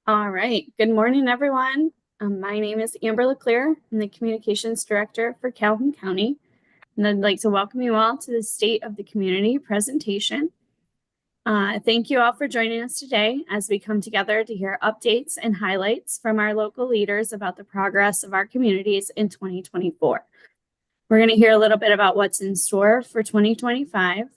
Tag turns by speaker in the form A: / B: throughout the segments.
A: All right. Good morning, everyone. My name is Amber LeClaire. I'm the Communications Director for Calhoun County, and I'd like to welcome you all to the State of the Community presentation. Thank you all for joining us today as we come together to hear updates and highlights from our local leaders about the progress of our communities in 2024. We're going to hear a little bit about what's in store for 2025.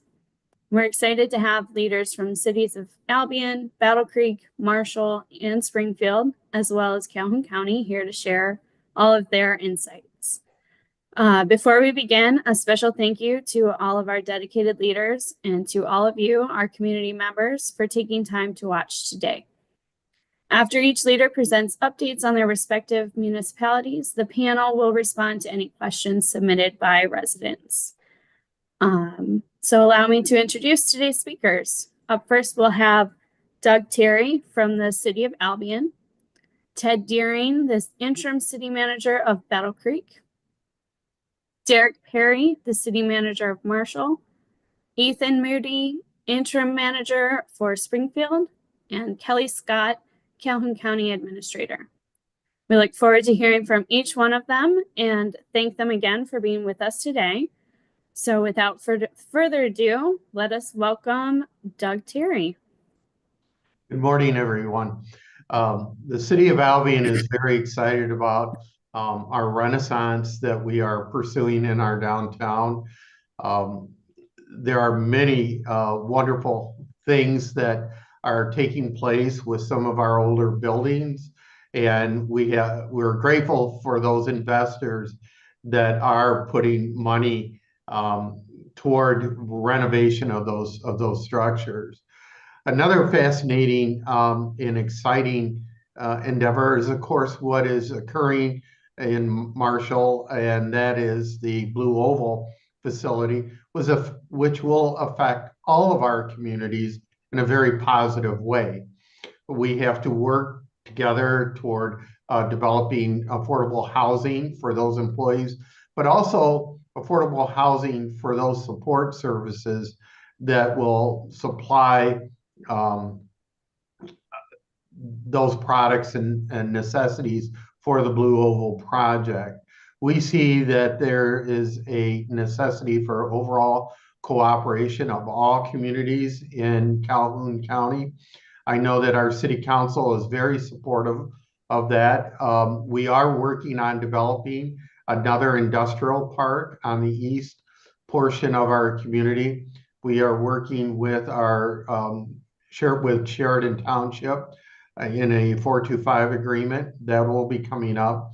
A: We're excited to have leaders from cities of Albion, Battle Creek, Marshall, and Springfield, as well as Calhoun County, here to share all of their insights. Before we begin, a special thank you to all of our dedicated leaders and to all of you, our community members, for taking time to watch today. After each leader presents updates on their respective municipalities, the panel will respond to any questions submitted by residents. So allow me to introduce today's speakers. Up first, we'll have Doug Terry from the City of Albion, Ted Deering, the Interim City Manager of Battle Creek, Derek Perry, the City Manager of Marshall, Ethan Moody, Interim Manager for Springfield, and Kelly Scott, Calhoun County Administrator. We look forward to hearing from each one of them and thank them again for being with us today. So without further ado, let us welcome Doug Terry.
B: Good morning, everyone. The City of Albion is very excited about our renaissance that we are pursuing in our downtown. There are many wonderful things that are taking place with some of our older buildings, and we're grateful for those investors that are putting money toward renovation of those structures. Another fascinating and exciting endeavor is, of course, what is occurring in Marshall, and that is the Blue Oval facility, which will affect all of our communities in a very positive way. We have to work together toward developing affordable housing for those employees, but also affordable housing for those support services that will supply those products and necessities for the Blue Oval project. We see that there is a necessity for overall cooperation of all communities in Calhoun County. I know that our city council is very supportive of that. We are working on developing another industrial park on the east portion of our community. We are working with our with Sheridan Township in a 425 agreement that will be coming up.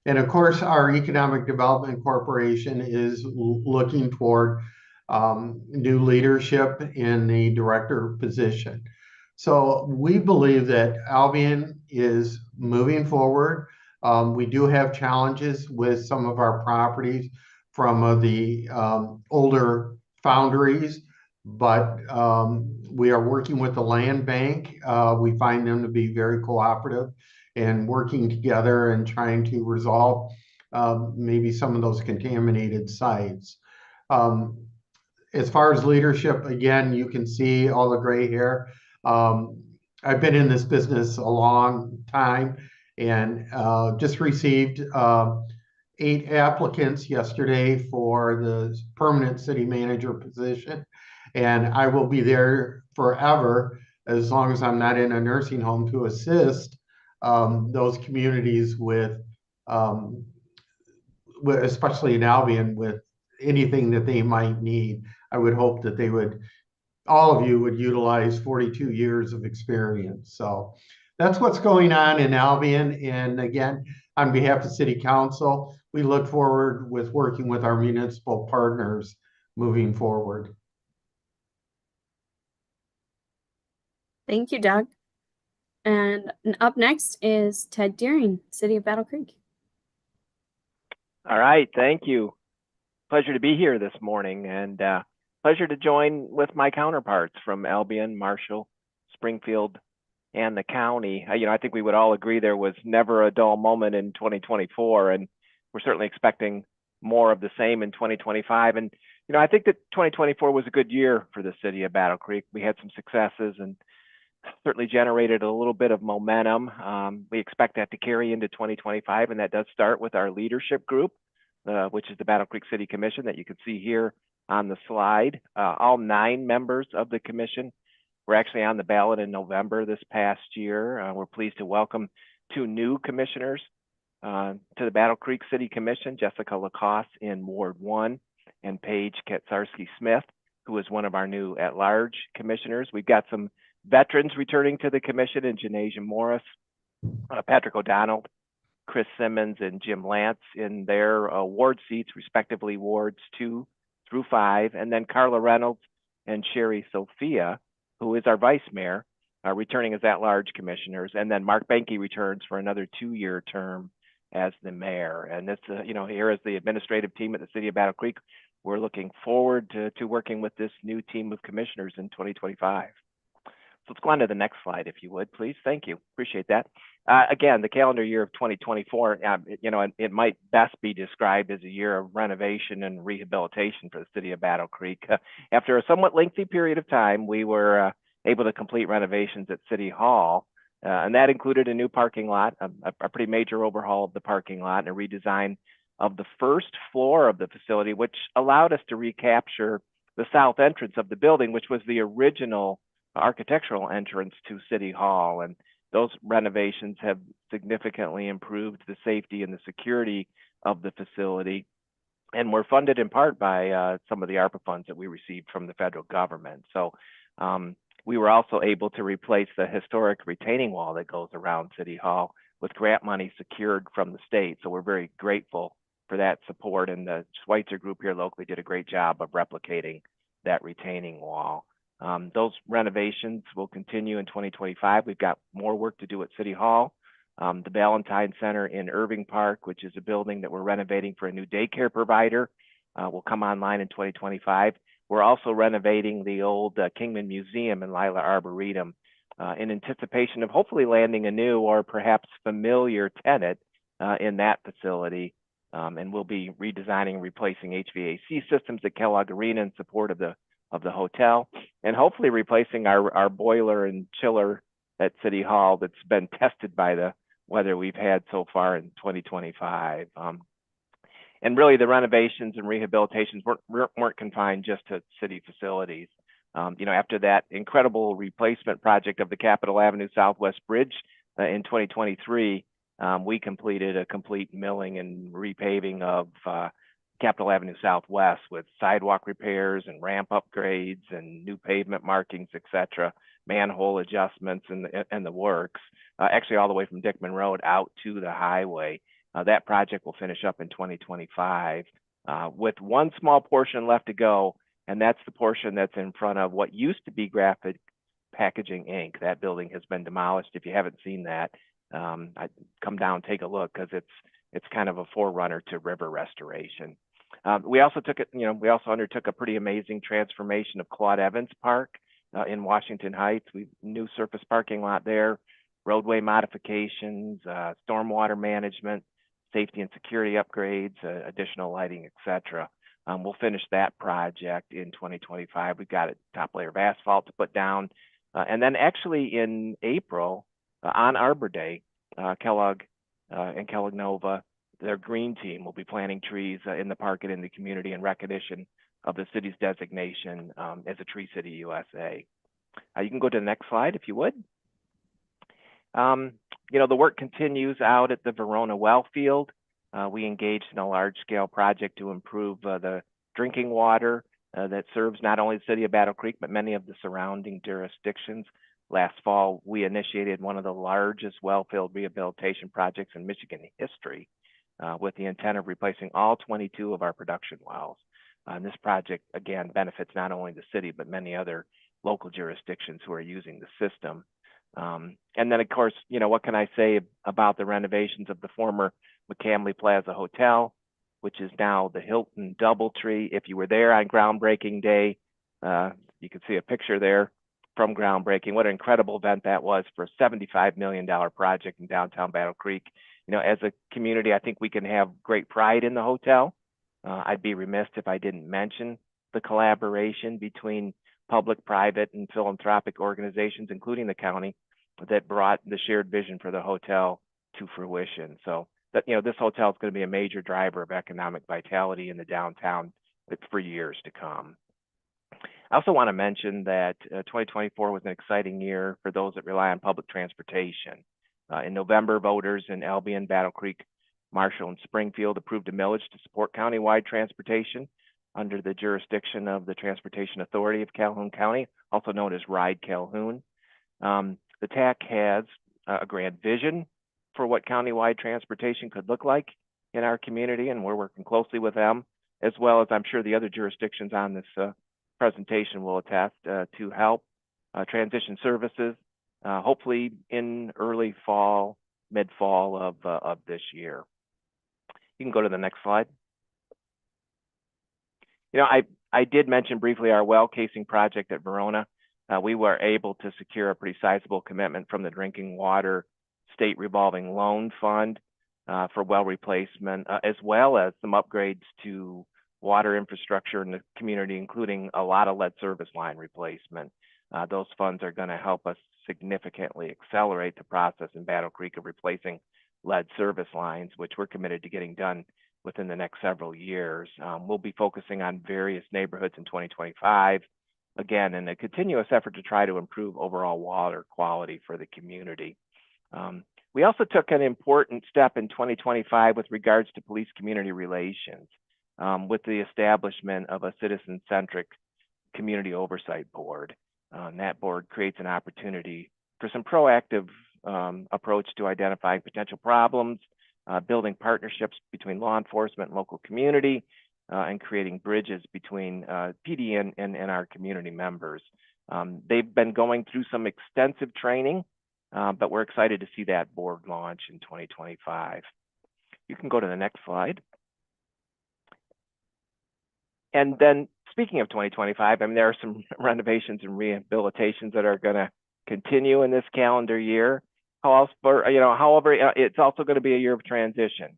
B: And of course, our Economic Development Corporation is looking toward new leadership in the director position. So we believe that Albion is moving forward. We do have challenges with some of our properties from the older foundries, but we are working with the land bank. We find them to be very cooperative and working together and trying to resolve maybe some of those contaminated sites. As far as leadership, again, you can see all the gray hair. I've been in this business a long time and just received 8 applicants yesterday for the permanent city manager position. And I will be there forever as long as I'm not in a nursing home to assist those communities with, especially in Albion, with anything that they might need. I would hope that all of you would utilize 42 years of experience. So that's what's going on in Albion. And again, on behalf of City Council, we look forward with working with our municipal partners moving forward.
A: Thank you, Doug. And up next is Ted Deering, City of Battle Creek.
C: All right, thank you. Pleasure to be here this morning. And pleasure to join with my counterparts from Albion, Marshall, Springfield, and the county. I think we would all agree there was never a dull moment in 2024, and we're certainly expecting more of the same in 2025. And I think that 2024 was a good year for the city of Battle Creek. We had some successes and certainly generated a little bit of momentum. We expect that to carry into 2025, and that does start with our leadership group, which is the Battle Creek City Commission that you can see here on the slide. All 9 members of the commission were actually on the ballot in November this past year. We're pleased to welcome 2 new commissioners to the Battle Creek City Commission, Jessica Lacoste in Ward 1 and Paige Katsarski-Smith, who is one of our new at-large commissioners. We've got some veterans returning to the commission in Janasia Morris, Patrick O'Donnell, Chris Simmons, and Jim Lance in their ward seats, respectively, wards 2 through 5, and then Carla Reynolds and Sherry Sophia, who is our vice mayor, returning as at-large commissioners, and then Mark Benke returns for another 2-year term as the mayor. And this, here is the administrative team at the City of Battle Creek. We're looking forward to working with this new team of commissioners in 2025. So let's go on to the next slide, if you would, please. Thank you. Appreciate that. Again, the calendar year of 2024, it might best be described as a year of renovation and rehabilitation for the City of Battle Creek. After a somewhat lengthy period of time, we were able to complete renovations at City Hall, and that included a new parking lot, a pretty major overhaul of the parking lot, and a redesign of the first floor of the facility, which allowed us to recapture the south entrance of the building, which was the original architectural entrance to City Hall. And those renovations have significantly improved the safety and the security of the facility, and were funded in part by some of the ARPA funds that we received from the federal government. So we were also able to replace the historic retaining wall that goes around City Hall with grant money secured from the state. So we're very grateful for that support, and the Schweitzer group here locally did a great job of replicating that retaining wall. Those renovations will continue in 2025. We've got more work to do at City Hall. The Ballantyne Center in Irving Park, which is a building that we're renovating for a new daycare provider, will come online in 2025. We're also renovating the old Kingman Museum in Lila Arboretum in anticipation of hopefully landing a new or perhaps familiar tenant in that facility. And we'll be redesigning and replacing HVAC systems at Kellogg Arena in support of the hotel, and hopefully replacing our boiler and chiller at City Hall that's been tested by the weather we've had so far in 2025. And really, the renovations and rehabilitations weren't confined just to city facilities. After that incredible replacement project of the Capitol Avenue Southwest Bridge in 2023, we completed a complete milling and repaving of Capitol Avenue Southwest with sidewalk repairs and ramp upgrades and new pavement markings, et cetera, manhole adjustments and the works, actually all the way from Dickman Road out to the highway. That project will finish up in 2025 with one small portion left to go, and that's the portion that's in front of what used to be Graphic Packaging Inc. That building has been demolished. If you haven't seen that, I'd come down, take a look, because it's kind of a forerunner to river restoration. We also undertook a pretty amazing transformation of Claude Evans Park in Washington Heights. New surface parking lot there, roadway modifications, stormwater management, safety and security upgrades, additional lighting, et cetera. We'll finish that project in 2025. We've got a top layer of asphalt to put down. And then actually in April, on Arbor Day, Kellogg and Kellogg Nova, their green team, will be planting trees in the park and in the community in recognition of the city's designation as a Tree City USA. You can go to the next slide if you would. The work continues out at the Verona well field. We engaged in a large-scale project to improve the drinking water that serves not only the city of Battle Creek, but many of the surrounding jurisdictions. Last fall, we initiated one of the largest well field rehabilitation projects in Michigan history with the intent of replacing all 22 of our production wells. And this project, again, benefits not only the city, but many other local jurisdictions who are using the system. And then, of course, what can I say about the renovations of the former McCamley Plaza Hotel, which is now the Hilton Doubletree. If you were there on groundbreaking day, You can see a picture there from groundbreaking. What an incredible event that was for a $75 million project in downtown Battle Creek. You know, as a community, I think we can have great pride in the hotel. I'd be remiss if I didn't mention the collaboration between public, private, and philanthropic organizations, including the county, that brought the shared vision for the hotel to fruition. So that, you know, this hotel is going to be a major driver of economic vitality in the downtown for years to come. I also want to mention that 2024 was an exciting year for those that rely on public transportation. In November, voters in Albion, Battle Creek, Marshall, and Springfield approved a millage to support countywide transportation under the jurisdiction of the Transportation Authority of Calhoun County, also known as Ride Calhoun. The TAC has a grand vision for what countywide transportation could look like in our community, and we're working closely with them, as well as I'm sure the other jurisdictions on this presentation will attest to help transition services, hopefully in early fall, mid-fall of this year. You can go to the next slide. You know, I did mention briefly our well casing project at Verona. We were able to secure a pretty sizable commitment from the Drinking Water State Revolving Loan Fund for well replacement, as well as some upgrades to water infrastructure in the community, including a lot of lead service line replacement. Those funds are going to help us significantly accelerate the process in Battle Creek of replacing lead service lines, which we're committed to getting done within the next several years. We'll be focusing on various neighborhoods in 2025, again, in a continuous effort to try to improve overall water quality for the community. We also took an important step in 2025 with regards to police community relations, with the establishment of a citizen-centric community oversight board. That board creates an opportunity for some proactive approach to identifying potential problems, building partnerships between law enforcement and local community, and creating bridges between PD and our community members. They've been going through some extensive training, but we're excited to see that board launch in 2025. You can go to the next slide. And then speaking of 2025, I mean, there are some renovations and rehabilitations that are going to continue in this calendar year. However, it's also going to be a year of transition.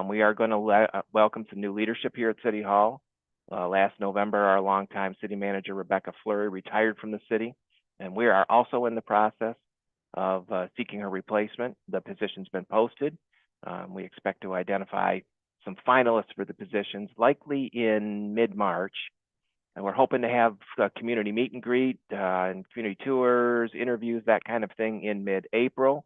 C: We are going to welcome some new leadership here at City Hall. Last November, our longtime city manager, Rebecca Fleury, retired from the city, and we are also in the process of seeking her replacement. The position's been posted. We expect to identify some finalists for the positions, likely in mid-March. And we're hoping to have a community meet and greet and community tours, interviews, that kind of thing in mid-April,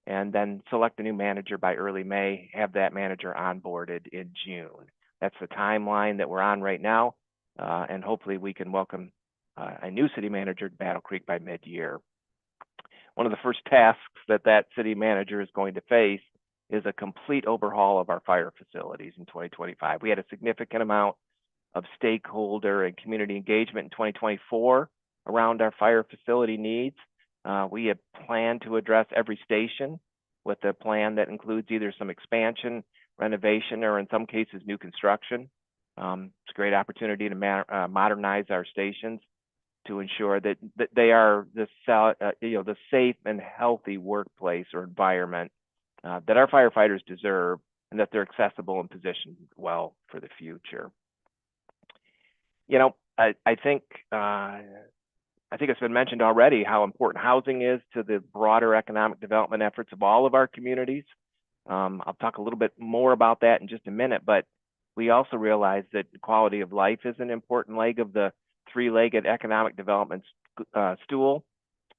C: and then select a new manager by early May, have that manager onboarded in June. That's the timeline that we're on right now, and hopefully we can welcome a new city manager to Battle Creek by mid-year. One of the first tasks that city manager is going to face is a complete overhaul of our fire facilities in 2025. We had a significant amount of stakeholder and community engagement in 2024 around our fire facility needs. We have planned to address every station with a plan that includes either some expansion, renovation, or in some cases, new construction. It's a great opportunity to modernize our stations to ensure that they are the safe and healthy workplace or environment that our firefighters deserve, and that they're accessible and positioned well for the future. You know, I think it's been mentioned already how important housing is to the broader economic development efforts of all of our communities. I'll talk a little bit more about that in just a minute, but we also realize that quality of life is an important leg of the three-legged economic development stool.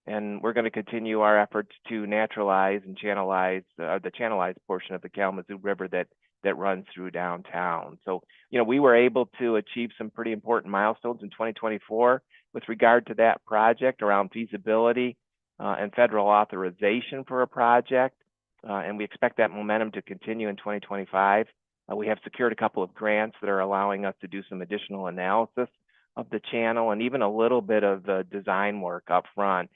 C: And we're going to continue our efforts to naturalize and channelize the channelized portion of the Kalamazoo River that runs through downtown. So, you know, we were able to achieve some pretty important milestones in 2024 with regard to that project around feasibility and federal authorization for a project. And we expect that momentum to continue in 2025. We have secured a couple of grants that are allowing us to do some additional analysis of the channel and even a little bit of the design work up front.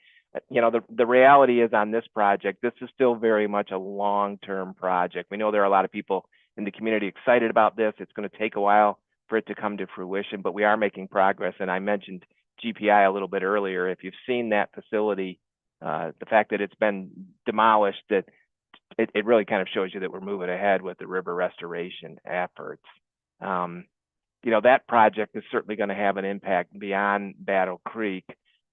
C: You know, the reality is on this project, this is still very much a long-term project. We know there are a lot of people in the community excited about this. It's going to take a while for it to come to fruition, but we are making progress. And I mentioned GPI a little bit earlier. If you've seen that facility, the fact that it's been demolished, that it really kind of shows you that we're moving ahead with the river restoration efforts. That project is certainly going to have an impact beyond Battle Creek.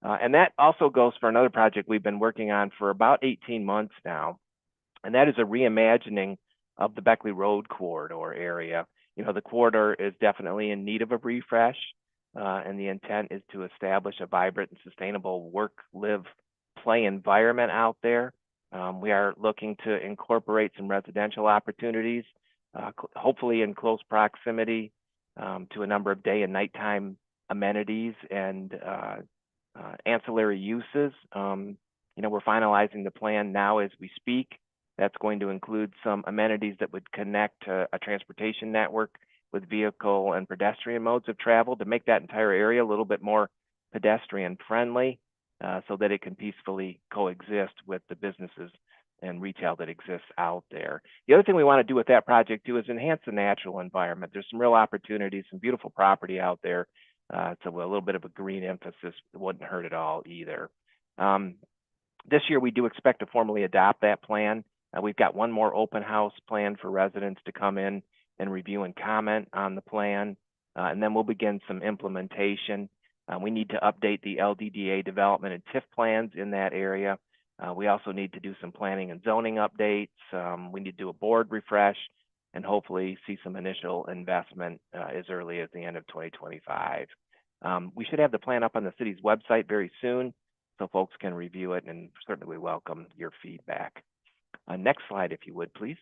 C: And that also goes for another project we've been working on for about 18 months now. And that is a reimagining of the Beckley Road corridor area. The corridor is definitely in need of a refresh. And the intent is to establish a vibrant and sustainable work, live, play environment out there. We are looking to incorporate some residential opportunities, hopefully in close proximity to a number of day and nighttime amenities and ancillary uses. We're finalizing the plan now as we speak. That's going to include some amenities that would connect a transportation network with vehicle and pedestrian modes of travel to make that entire area a little bit more pedestrian friendly, so that it can peacefully coexist with the businesses and retail that exists out there. The other thing we want to do with that project too is enhance the natural environment. There's some real opportunities, some beautiful property out there. So a little bit of a green emphasis wouldn't hurt at all either. This year we do expect to formally adopt that plan. We've got one more open house plan for residents to come in and review and comment on the plan. And then we'll begin some implementation. We need to update the LDDA development and TIF plans in that area. We also need to do some planning and zoning updates. We need to do a board refresh and hopefully see some initial investment as early as the end of 2025. We should have the plan up on the city's website very soon so folks can review it, and certainly we welcome your feedback. Next slide, if you would, please.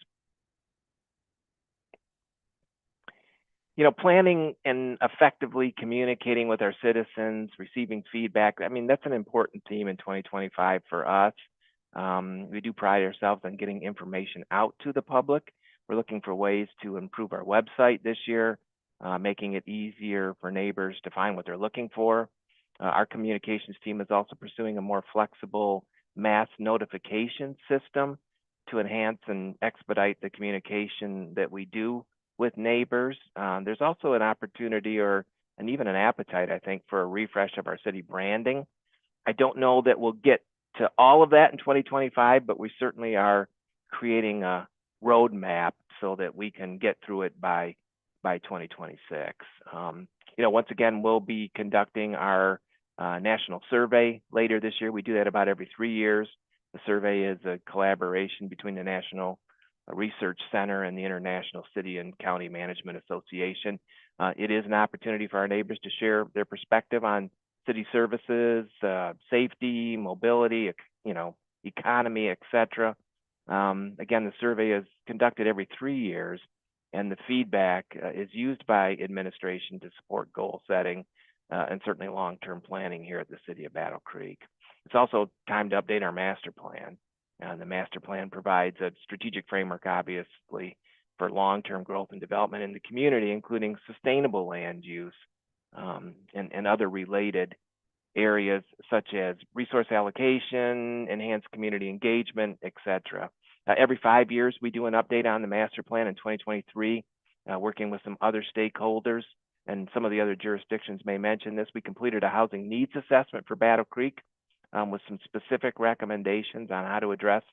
C: Planning and effectively communicating with our citizens, receiving feedback, that's an important theme in 2025 for us. We do pride ourselves on getting information out to the public. We're looking for ways to improve our website this year, making it easier for neighbors to find what they're looking for. Our communications team is also pursuing a more flexible mass notification system to enhance and expedite the communication that we do with neighbors. There's also an opportunity and even an appetite, I think, for a refresh of our city branding. I don't know that we'll get to all of that in 2025, but we certainly are creating a roadmap so that we can get through it by 2026. Once again, we'll be conducting our national survey later this year. We do that about every 3 years. The survey is a collaboration between the National Research Center and the International City and County Management Association. It is an opportunity for our neighbors to share their perspective on city services, safety, mobility, economy, etc. Again, the survey is conducted every 3 years, and the feedback is used by administration to support goal setting and certainly long-term planning here at the city of Battle Creek. It's also time to update our master plan. The master plan provides a strategic framework, obviously, for long-term growth and development in the community, including sustainable land use and other related areas such as resource allocation, enhanced community engagement, etc. Every 5 years, we do an update on the master plan. In 2023, working with some other stakeholders, and some of the other jurisdictions may mention this, we completed a housing needs assessment for Battle Creek with some specific recommendations on how to address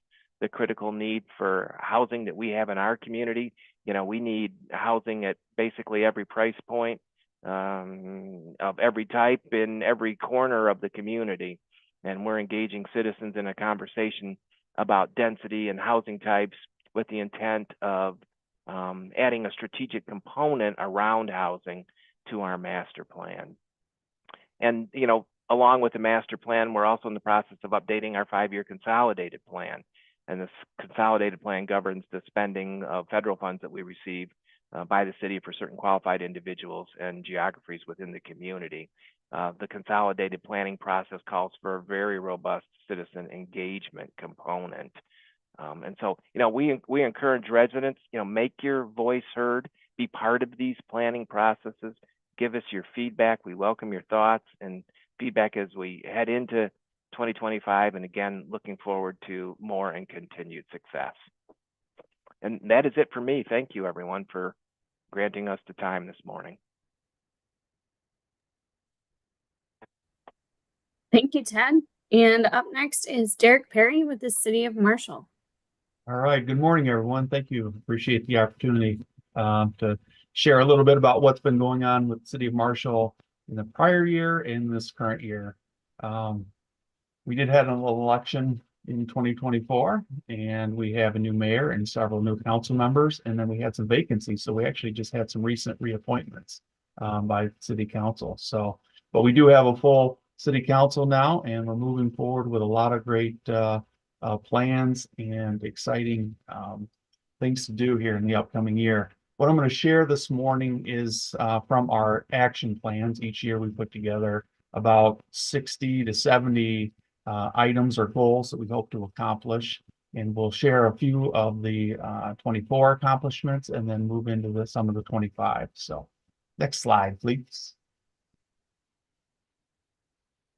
C: the critical need for housing that we have in our community. We need housing at basically every price point of every type in every corner of the community. And we're engaging citizens in a conversation about density and housing types with the intent of adding a strategic component around housing to our master plan. And, along with the master plan, we're also in the process of updating our 5-year consolidated plan. And this consolidated plan governs the spending of federal funds that we receive by the city for certain qualified individuals and geographies within the community. The consolidated planning process calls for a very robust citizen engagement component. And so, we encourage residents, make your voice heard, be part of these planning processes, give us your feedback. We welcome your thoughts and feedback as we head into 2025. And again, looking forward to more and continued success. And that is it for me. Thank you, everyone, for granting us the time this morning.
A: Thank you, Ted. And up next is Derek Perry with the City of Marshall.
D: All right. Good morning, everyone. Thank you. Appreciate the opportunity to share a little bit about what's been going on with the City of Marshall in the prior year and this current year. We did have an election in 2024, and we have a new mayor and several new council members, and then we had some vacancies. So we actually just had some recent reappointments by City Council. So, but we do have a full City Council now, and we're moving forward with a lot of great plans and exciting things to do here in the upcoming year. What I'm going to share this morning is from our action plans. Each year we put together about 60 to 70 items or goals that we hope to accomplish. And we'll share a few of the 24 accomplishments and then move into some of the 25. So next slide, please.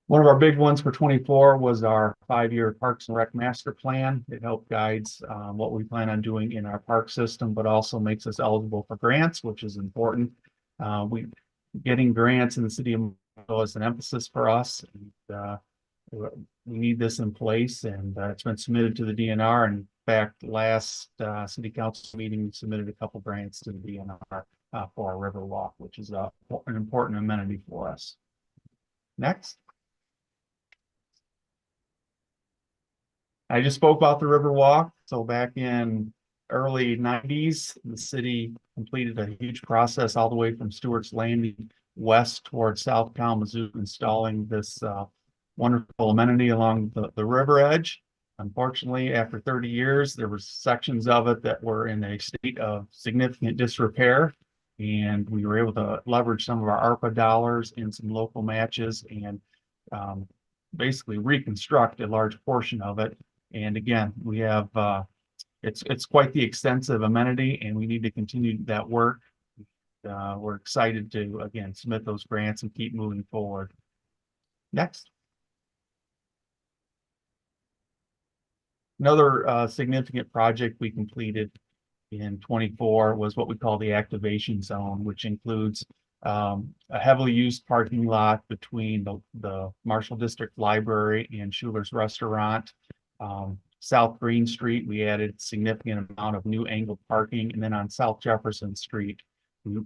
D: One of our big ones for 24 was our 5-year Parks and Rec Master Plan. It helped guides what we plan on doing in our park system, but also makes us eligible for grants, which is important. Getting grants in the city of Marshall is an emphasis for us. And, we need this in place, and it's been submitted to the DNR. In fact, last city council meeting, we submitted a couple grants to the DNR for our river walk, which is an important amenity for us. Next. I just spoke about the river walk. So back in early 90s, the city completed a huge process all the way from Stewart's Landing west towards South Kalamazoo, installing this wonderful amenity along the river edge. Unfortunately, after 30 years, there were sections of it that were in a state of significant disrepair, and we were able to leverage some of our ARPA dollars and some local matches and basically reconstruct a large portion of it. And again, we have it's quite the extensive amenity, and we need to continue that work. We're excited to again submit those grants and keep moving forward. Next. Another significant project we completed in 24 was what we call the activation zone, which includes a heavily used parking lot between the Marshall District Library and Schuler's Restaurant. South Green Street, we added significant amount of new angled parking, and then on South Jefferson Street,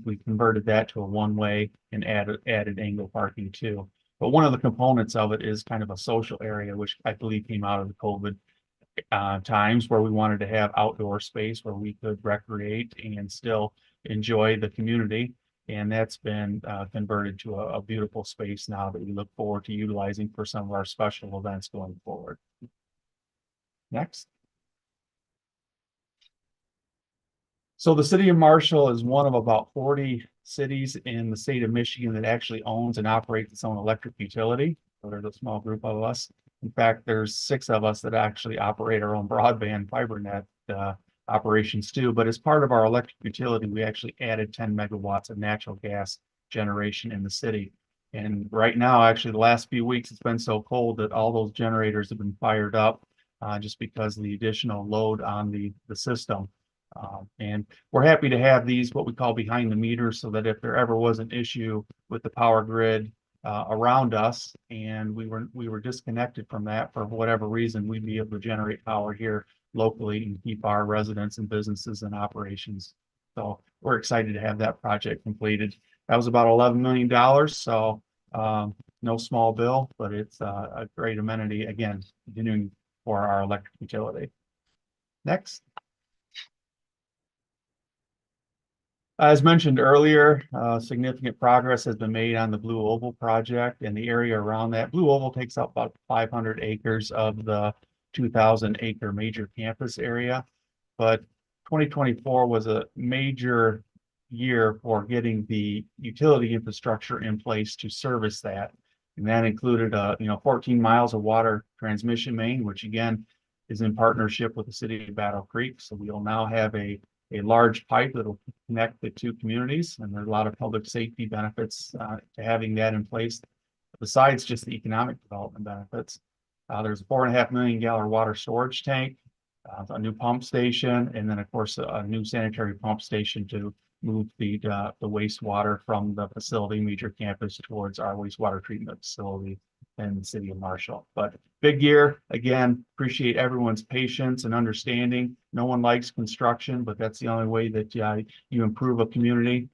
D: we converted that to a one-way and added angled parking too. But one of the components of it is kind of a social area, which I believe came out of the COVID times, where we wanted to have outdoor space where we could recreate and still enjoy the community. And that's been converted to a beautiful space now that we look forward to utilizing for some of our special events going forward. Next. So the city of Marshall is one of about 40 cities in the state of Michigan that actually owns and operates its own electric utility. So there's a small group of us. In fact, there's 6 of us that actually operate our own broadband fiber net operations too. But as part of our electric utility, we actually added 10 megawatts of natural gas generation in the city. And right now, actually, the last few weeks, it's been so cold that all those generators have been fired up just because of the additional load on the system. And we're happy to have these, what we call behind the meter, so that if there ever was an issue with the power grid around us and we were disconnected from that for whatever reason, we'd be able to generate power here locally and keep our residents and businesses in operations. So we're excited to have that project completed. That was about $11 million. So no small bill, but it's a great amenity, again, continuing for our electric utility. Next. As mentioned earlier, significant progress has been made on the Blue Oval project and the area around that. Blue Oval takes up about 500 acres of the 2,000-acre major campus area, but 2024 was a major year for getting the utility infrastructure in place to service that. And that included 14 miles of water transmission main, which again is in partnership with the city of Battle Creek. So we will now have a large pipe that will connect the two communities, and there's a lot of public safety benefits to having that in place, besides just the economic development benefits. There's a 4.5 million gallon water storage tank, a new pump station, and then of course a new sanitary pump station to move the wastewater from the facility, major campus, towards our wastewater treatment facility than the city of Marshall. But big year, again, appreciate everyone's patience and understanding. No one likes construction, but that's the only way that you improve a community.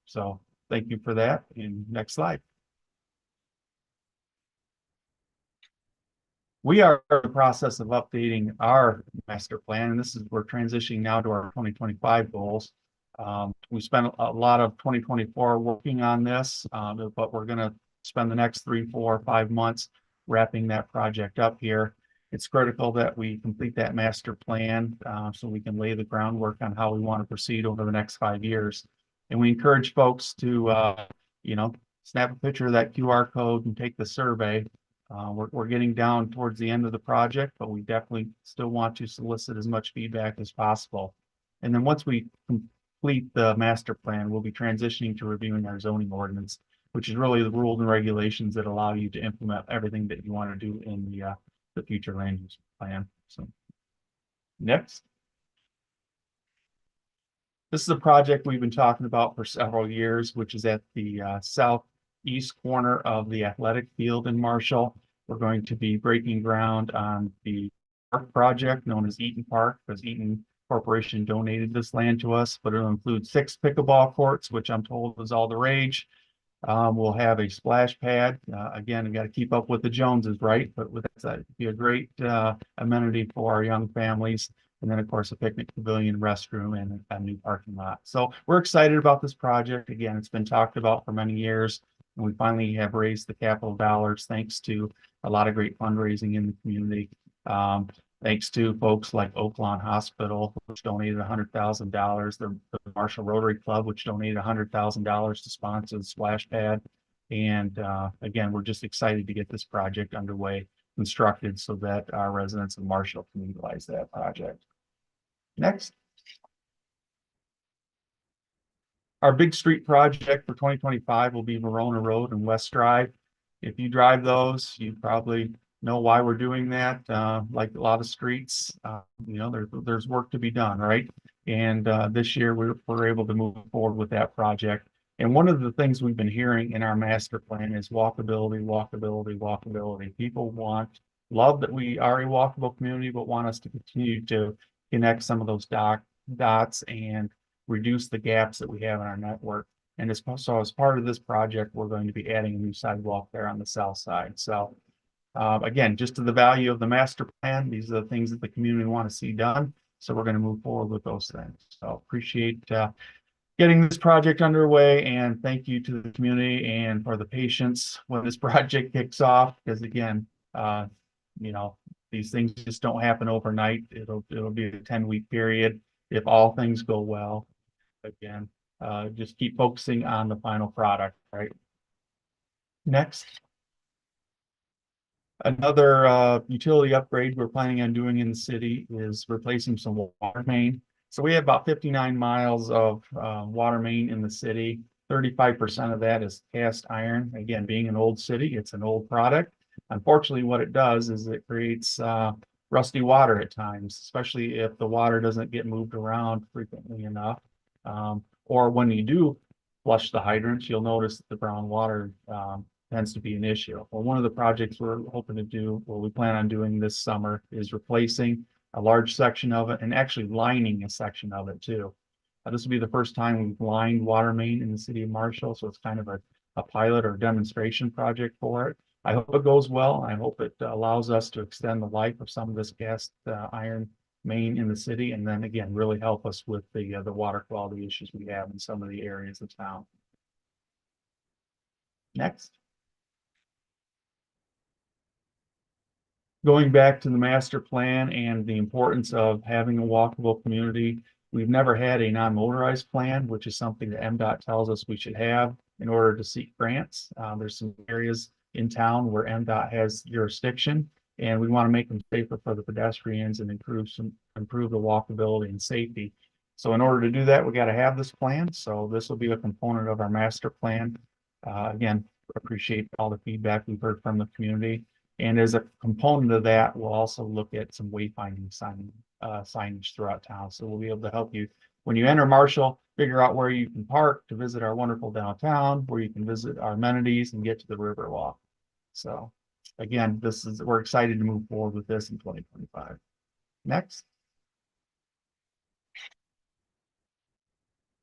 D: So thank you for that. And next slide. We are in the process of updating our master plan, and we're transitioning now to our 2025 goals. We spent a lot of 2024 working on this, but we're going to spend the next 3, 4, 5 months wrapping that project up here. It's critical that we complete that master plan so we can lay the groundwork on how we want to proceed over the next 5 years. And we encourage folks to, snap a picture of that QR code and take the survey. We're getting down towards the end of the project, but we definitely still want to solicit as much feedback as possible. And then once we complete the master plan, we'll be transitioning to reviewing our zoning ordinance, which is really the rules and regulations that allow you to implement everything that you want to do in the future land use plan. So next. This is a project we've been talking about for several years, which is at the southeast corner of the athletic field in Marshall. We're going to be breaking ground on the park project known as Eaton Park, because Eaton Corporation donated this land to us, but it'll include 6 pickleball courts, which I'm told is all the rage. We'll have a splash pad. Again, we got to keep up with the Joneses, right? But that'd be a great amenity for our young families. And then, of course, a picnic pavilion, restroom, and a new parking lot. So we're excited about this project. Again, it's been talked about for many years, and we finally have raised the capital dollars thanks to a lot of great fundraising in the community. Thanks to folks like Oaklawn Hospital, which donated $100,000, the Marshall Rotary Club, which donated $100,000 to sponsor the splash pad. And again, we're just excited to get this project underway, constructed, so that our residents of Marshall can utilize that project. Next. Our big street project for 2025 will be Verona Road and West Drive. If you drive those, you probably know why we're doing that. Like a lot of streets, there's work to be done, right? And this year we're able to move forward with that project. And one of the things we've been hearing in our master plan is walkability, walkability, walkability. People love that we are a walkable community, but want us to continue to connect some of those dots and reduce the gaps that we have in our network. And as part of this project, we're going to be adding a new sidewalk there on the south side. So again, just to the value of the master plan, these are the things that the community want to see done. So we're going to move forward with those things. So appreciate getting this project underway, and thank you to the community and for the patience when this project kicks off. Because again, these things just don't happen overnight. It'll be a 10-week period if all things go well. Again, just keep focusing on the final product, right? Next. Another utility upgrade we're planning on doing in the city is replacing some water main. So we have about 59 miles of water main in the city. 35% of that is cast iron. Again, being an old city, it's an old product. Unfortunately, what it does is it creates rusty water at times, especially if the water doesn't get moved around frequently enough. Or when you do flush the hydrants, you'll notice that the brown water tends to be an issue. Well, one of the projects we're hoping to do, what we plan on doing this summer, is replacing a large section of it and actually lining a section of it too. This will be the first time we've lined water main in the city of Marshall, so it's kind of a pilot or demonstration project for it. I hope it goes well. I hope it allows us to extend the life of some of this cast iron main in the city, and then again, really help us with the water quality issues we have in some of the areas of town. Next. Going back to the master plan and the importance of having a walkable community, we've never had a non-motorized plan, which is something that MDOT tells us we should have in order to seek grants. There's some areas in town where MDOT has jurisdiction, and we want to make them safer for the pedestrians and improve the walkability and safety. So in order to do that, we got to have this plan. So this will be a component of our master plan. Again, appreciate all the feedback we've heard from the community. And as a component of that, we'll also look at some wayfinding signage throughout town. So we'll be able to help you when you enter Marshall, figure out where you can park to visit our wonderful downtown, where you can visit our amenities and get to the Riverwalk. So again, we're excited to move forward with this in 2025. Next.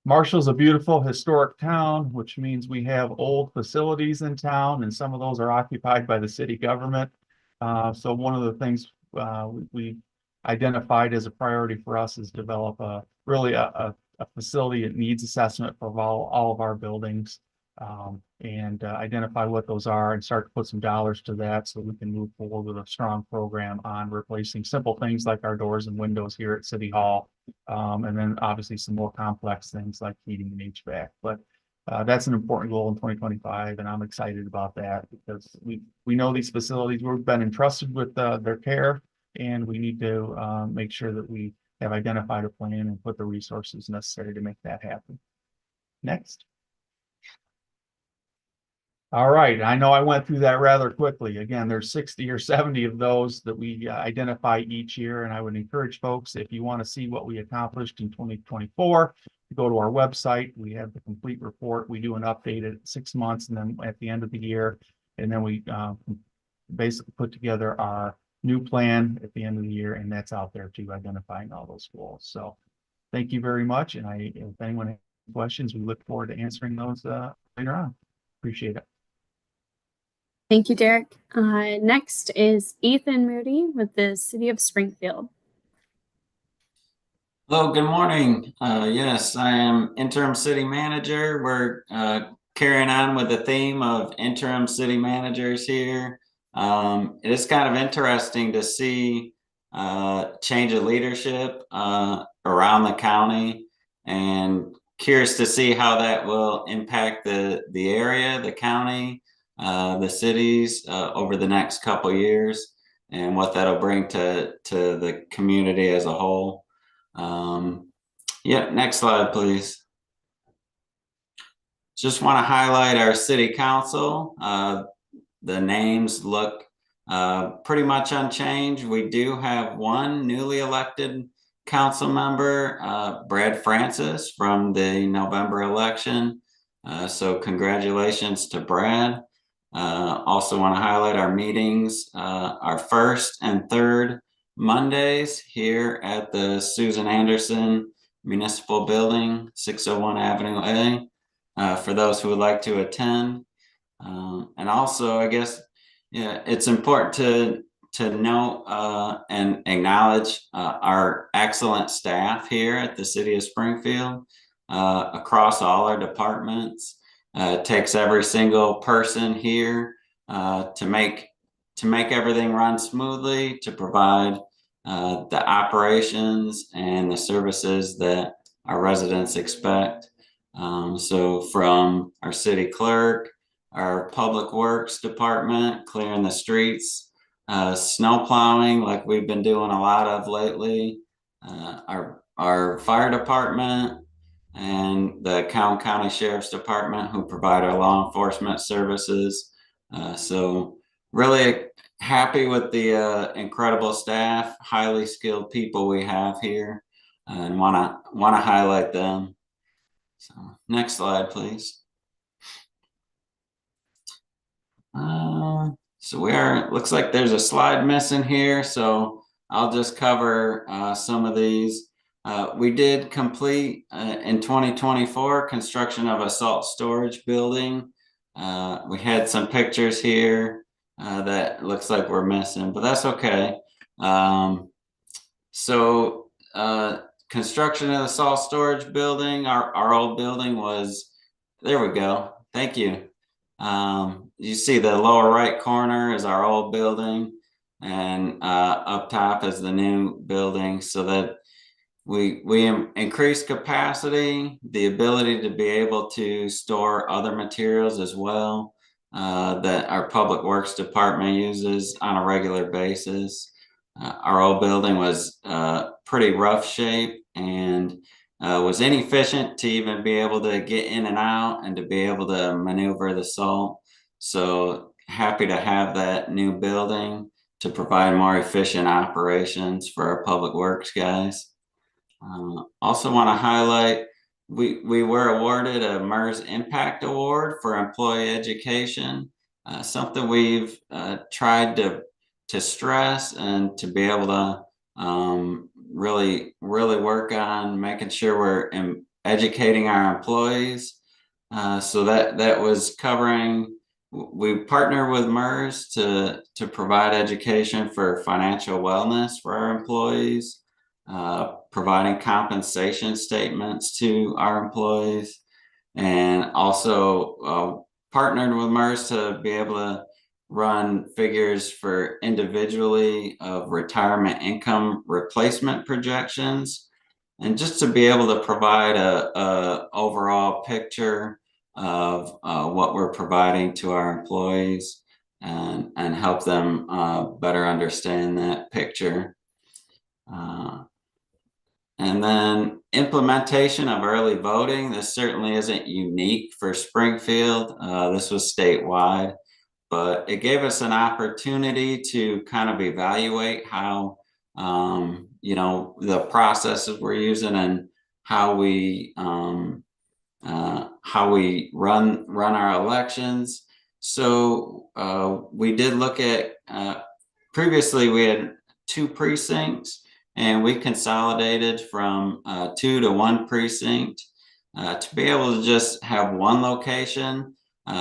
D: Marshall's a beautiful historic town, which means we have old facilities in town, and some of those are occupied by the city government. So one of the things we identified as a priority for us is develop a facility that needs assessment for all of our buildings, and identify what those are and start to put some dollars to that so we can move forward with a strong program on replacing simple things like our doors and windows here at City Hall. And then obviously some more complex things like heating and HVAC. But that's an important goal in 2025, and I'm excited about that because we know these facilities, we've been entrusted with their care, and we need to make sure that we have identified a plan and put the resources necessary to make that happen. Next. All right, I know I went through that rather quickly. Again, there's 60 or 70 of those that we identify each year, and I would encourage folks, if you want to see what we accomplished in 2024, to go to our website. We have the complete report. We do an update at 6 months and then at the end of the year, and then we basically put together our new plan at the end of the year, and that's out there too, identifying all those goals. So thank you very much, and if anyone has questions, we look forward to answering those later on. Appreciate it.
A: Thank you, Derek. Next is Ethan Moody with the City of Springfield.
E: Hello, good morning. Yes, I am interim city manager. We're carrying on with the theme of interim city managers here. It is kind of interesting to see change of leadership around the county, and curious to see how that will impact the area, the county, the cities over the next couple years, and what that'll bring to the community as a whole. Yeah, next slide, please. Just want to highlight our city council. The names look pretty much unchanged. We do have one newly elected council member, Brad Francis, from the November election. So congratulations to Brad. Also want to highlight our meetings, our first and third Mondays here at the Susan Anderson Municipal Building, 601 Avenue A, for those who would like to attend. And also, I guess, yeah, it's important to note and acknowledge our excellent staff here at the City of Springfield across all our departments. It takes every single person here to make everything run smoothly, to provide the operations and the services that our residents expect. So from our city clerk, our public works department, clearing the streets, snow plowing like we've been doing a lot of lately, our fire department, and the Calhoun County Sheriff's Department, who provide our law enforcement services. So really happy with the incredible staff, highly skilled people we have here, and want to highlight them. So next slide, please. So looks like there's a slide missing here, so I'll just cover some of these. We did complete in 2024 construction of a salt storage building. We had some pictures here that looks like we're missing, but that's okay. So construction of the salt storage building, our old building was, there we go, thank you. You see the lower right corner is our old building, and up top is the new building, so that we increased capacity, the ability to be able to store other materials as well that our public works department uses on a regular basis. Our old building was pretty rough shape and was inefficient to even be able to get in and out and to be able to maneuver the salt. So happy to have that new building to provide more efficient operations for our public works guys. Also want to highlight, we were awarded a MERS Impact Award for employee education. something we've tried to stress and to be able to really work on making sure we're educating our employees. So that was covering. We partner with MERS to provide education for financial wellness for our employees, providing compensation statements to our employees, and also partnered with MERS to be able to run figures for individually of retirement income replacement projections, and just to be able to provide a overall picture of what we're providing to our employees and help them better understand that picture. And then implementation of early voting. This certainly isn't unique for Springfield. This was statewide, but it gave us an opportunity to kind of evaluate how the processes we're using and how we run our elections. So we did look at previously we had 2 precincts, and we consolidated from 2 to 1 precinct to be able to just have one location.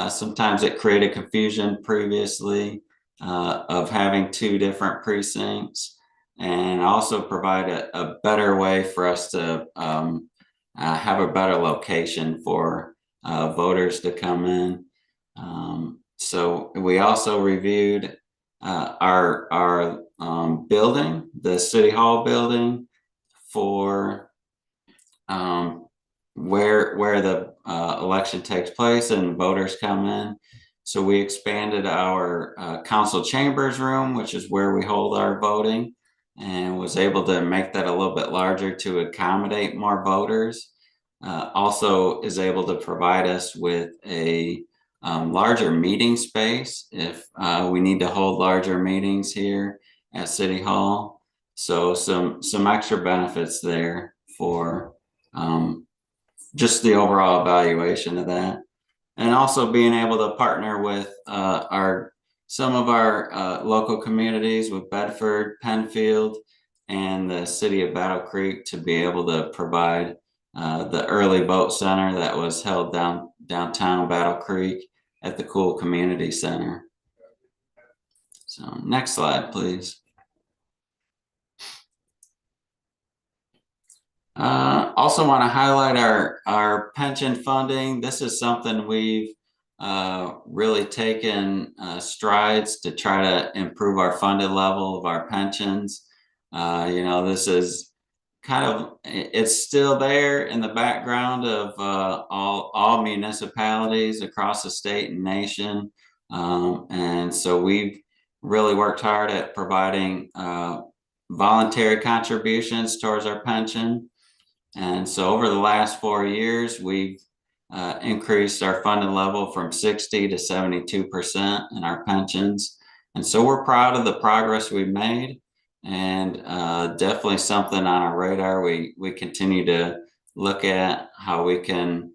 E: Sometimes it created confusion previously of having 2 different precincts, and also provide a better way for us to have a better location for voters to come in. So we also reviewed our building, the City Hall building, for where the election takes place and voters come in. So we expanded our council chambers room, which is where we hold our voting, and was able to make that a little bit larger to accommodate more voters. Also is able to provide us with a larger meeting space if we need to hold larger meetings here at City Hall. So some extra benefits there for just the overall evaluation of that. And also being able to partner with some of our local communities, with Bedford, Penfield, and the city of Battle Creek, to be able to provide the early vote center that was held downtown Battle Creek at the Cool Community Center. So next slide, please. Also want to highlight our pension funding. This is something we've really taken strides to try to improve our funded level of our pensions. This is kind of, it's still there in the background of all municipalities across the state and nation. And so we've really worked hard at providing voluntary contributions towards our pension. And so over the last 4 years, we've increased our funding level from 60 to 72% in our pensions. And so we're proud of the progress we've made, and definitely something on our radar. We continue to look at how we can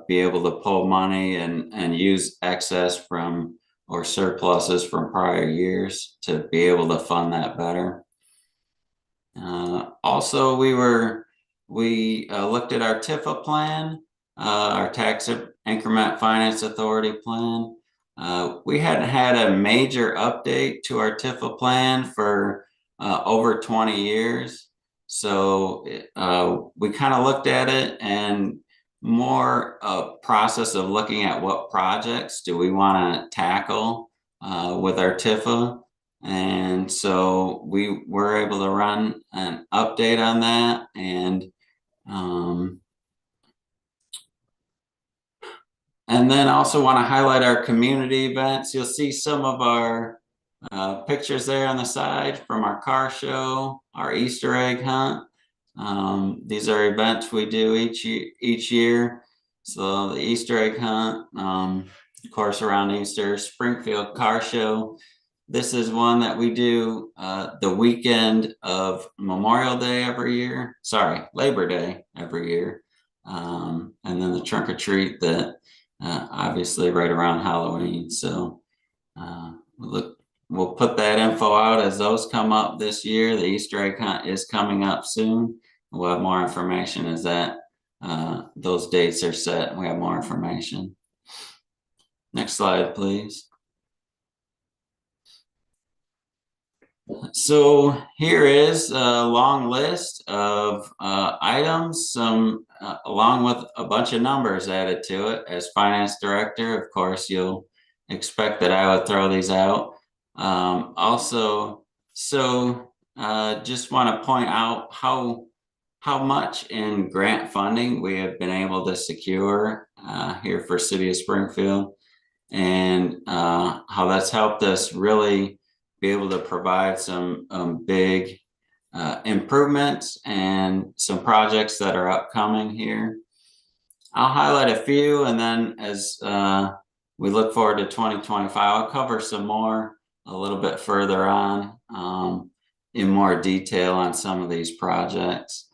E: be able to pull money and use excess from or surpluses from prior years to be able to fund that better. Also, we looked at our TIFA plan, our Tax Increment Finance Authority plan. We hadn't had a major update to our TIFA plan for over 20 years. So we kind of looked at it, and more a process of looking at what projects do we want to tackle with our TIFA. And so we were able to run an update on that, and then also want to highlight our community events. You'll see some of our pictures there on the side from our car show, our Easter egg hunt. These are events we do each year. So the Easter egg hunt, of course, around Easter, Springfield car show. This is one that we do the weekend of Memorial Day every year. Sorry, Labor Day every year. And then the trunk or treat that obviously right around Halloween. So We'll put that info out as those come up this year. The Easter egg hunt is coming up soon. We'll have more information as those dates are set and we have more information. Next slide, please. So here is a long list of items, some along with a bunch of numbers added to it. As finance director, of course, you'll expect that I would throw these out. Just want to point out how much in grant funding we have been able to secure here for City of Springfield, and how that's helped us really be able to provide some big improvements and some projects that are upcoming here. I'll highlight a few, and then as we look forward to 2025, I'll cover some more a little bit further on in more detail on some of these projects.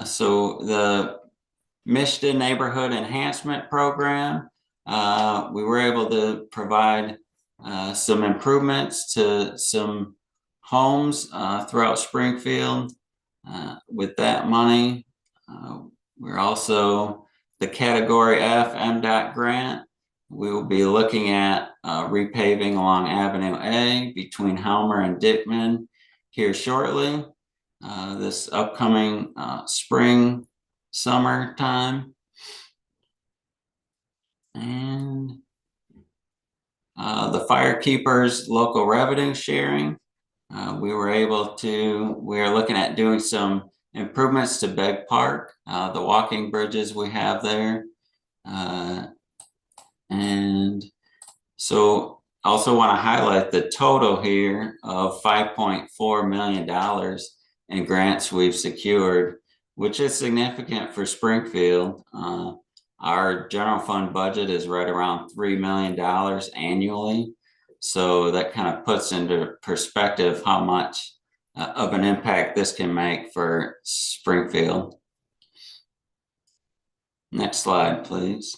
E: So the Mich Neighborhood Enhancement Program, we were able to provide some improvements to some homes throughout Springfield with that money. We're also the Category F MDOT grant. We will be looking at repaving along Avenue A between Helmer and Dickman here shortly, this upcoming spring, summer time. And the Firekeepers local revenue sharing. We are looking at doing some improvements to Begg Park, the walking bridges we have there. And so also want to highlight the total here of $5.4 million in grants we've secured, which is significant for Springfield. Our general fund budget is right around $3 million annually. So that kind of puts into perspective how much of an impact this can make for Springfield. Next slide, please.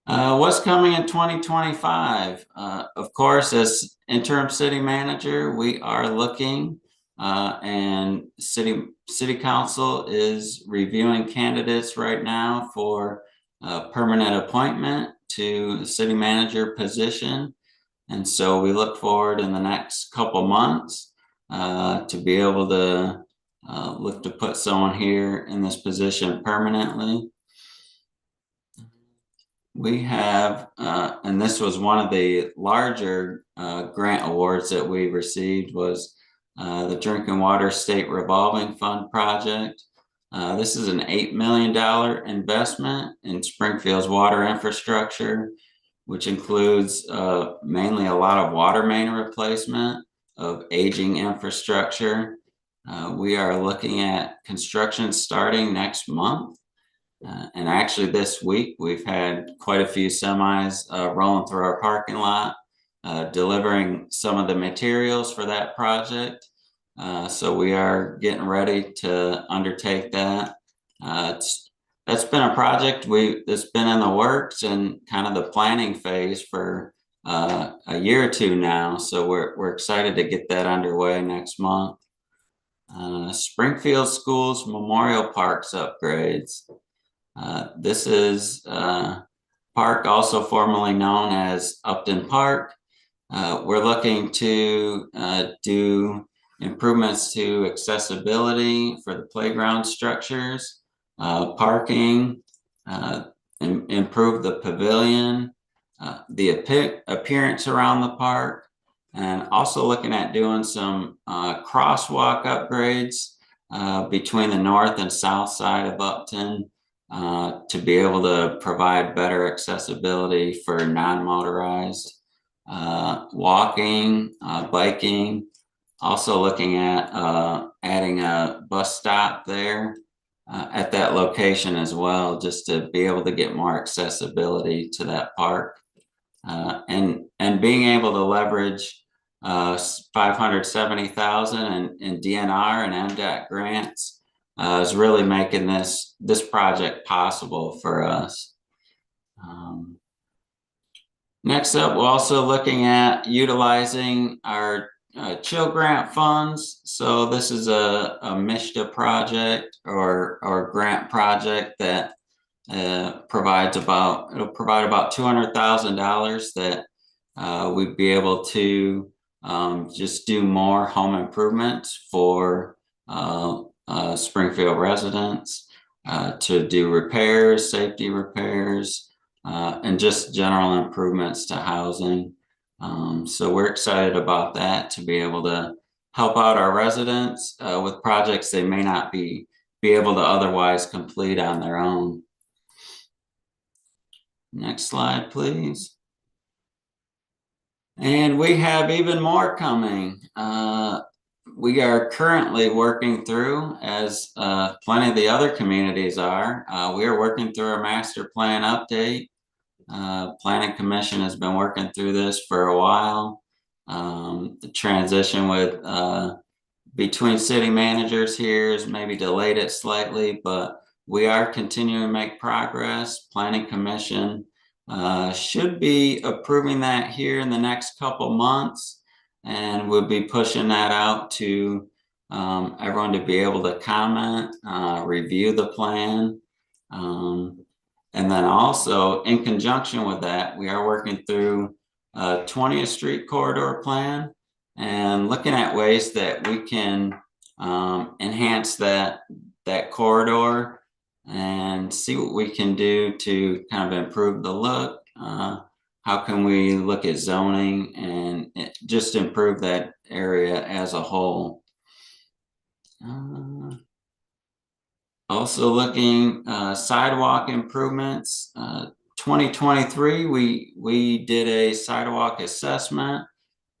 E: What's coming in 2025? Of course, as interim city manager, we are looking and city council is reviewing candidates right now for a permanent appointment to the city manager position. And so we look forward in the next couple months to be able to look to put someone here in this position permanently. We have, and this was one of the larger grant awards that we received, was the Drinking Water State Revolving Fund project. This is an $8 million investment in Springfield's water infrastructure, which includes mainly a lot of water main replacement of aging infrastructure. We are looking at construction starting next month. And actually this week, we've had quite a few semis rolling through our parking lot, delivering some of the materials for that project. So we are getting ready to undertake that. That's been a project that's been in the works and kind of the planning phase for a year or two now. So we're excited to get that underway next month. Springfield Schools Memorial Parks upgrades. This is park also formerly known as Upton Park. We're looking to do improvements to accessibility for the playground structures, parking, improve the pavilion, the appearance around the park, and also looking at doing some crosswalk upgrades between the north and south side of Upton to be able to provide better accessibility for non-motorized walking, biking. Also looking at adding a bus stop there at that location as well, just to be able to get more accessibility to that park. And being able to leverage $570,000 in DNR and MDOT grants is really making this project possible for us. Next up, we're also looking at utilizing our chill grant funds. So this is a Mich project or grant project that provides about, it'll provide about $200,000 that we'd be able to just do more home improvements for Springfield residents, to do repairs, safety repairs, and just general improvements to housing. So we're excited about that, to be able to help out our residents with projects they may not be able to otherwise complete on their own. Next slide, please. And we have even more coming. We are currently working through, as plenty of the other communities are, we are working through our master plan update. Planning Commission has been working through this for a while. The transition with between city managers here is maybe delayed it slightly, but we are continuing to make progress. Planning Commission should be approving that here in the next couple months, and we'll be pushing that out to everyone to be able to comment, review the plan. And then also, in conjunction with that, we are working through a 20th Street corridor plan and looking at ways that we can enhance that corridor and see what we can do to kind of improve the look. How can we look at zoning and just improve that area as a whole? Also looking sidewalk improvements. 2023, we did a sidewalk assessment,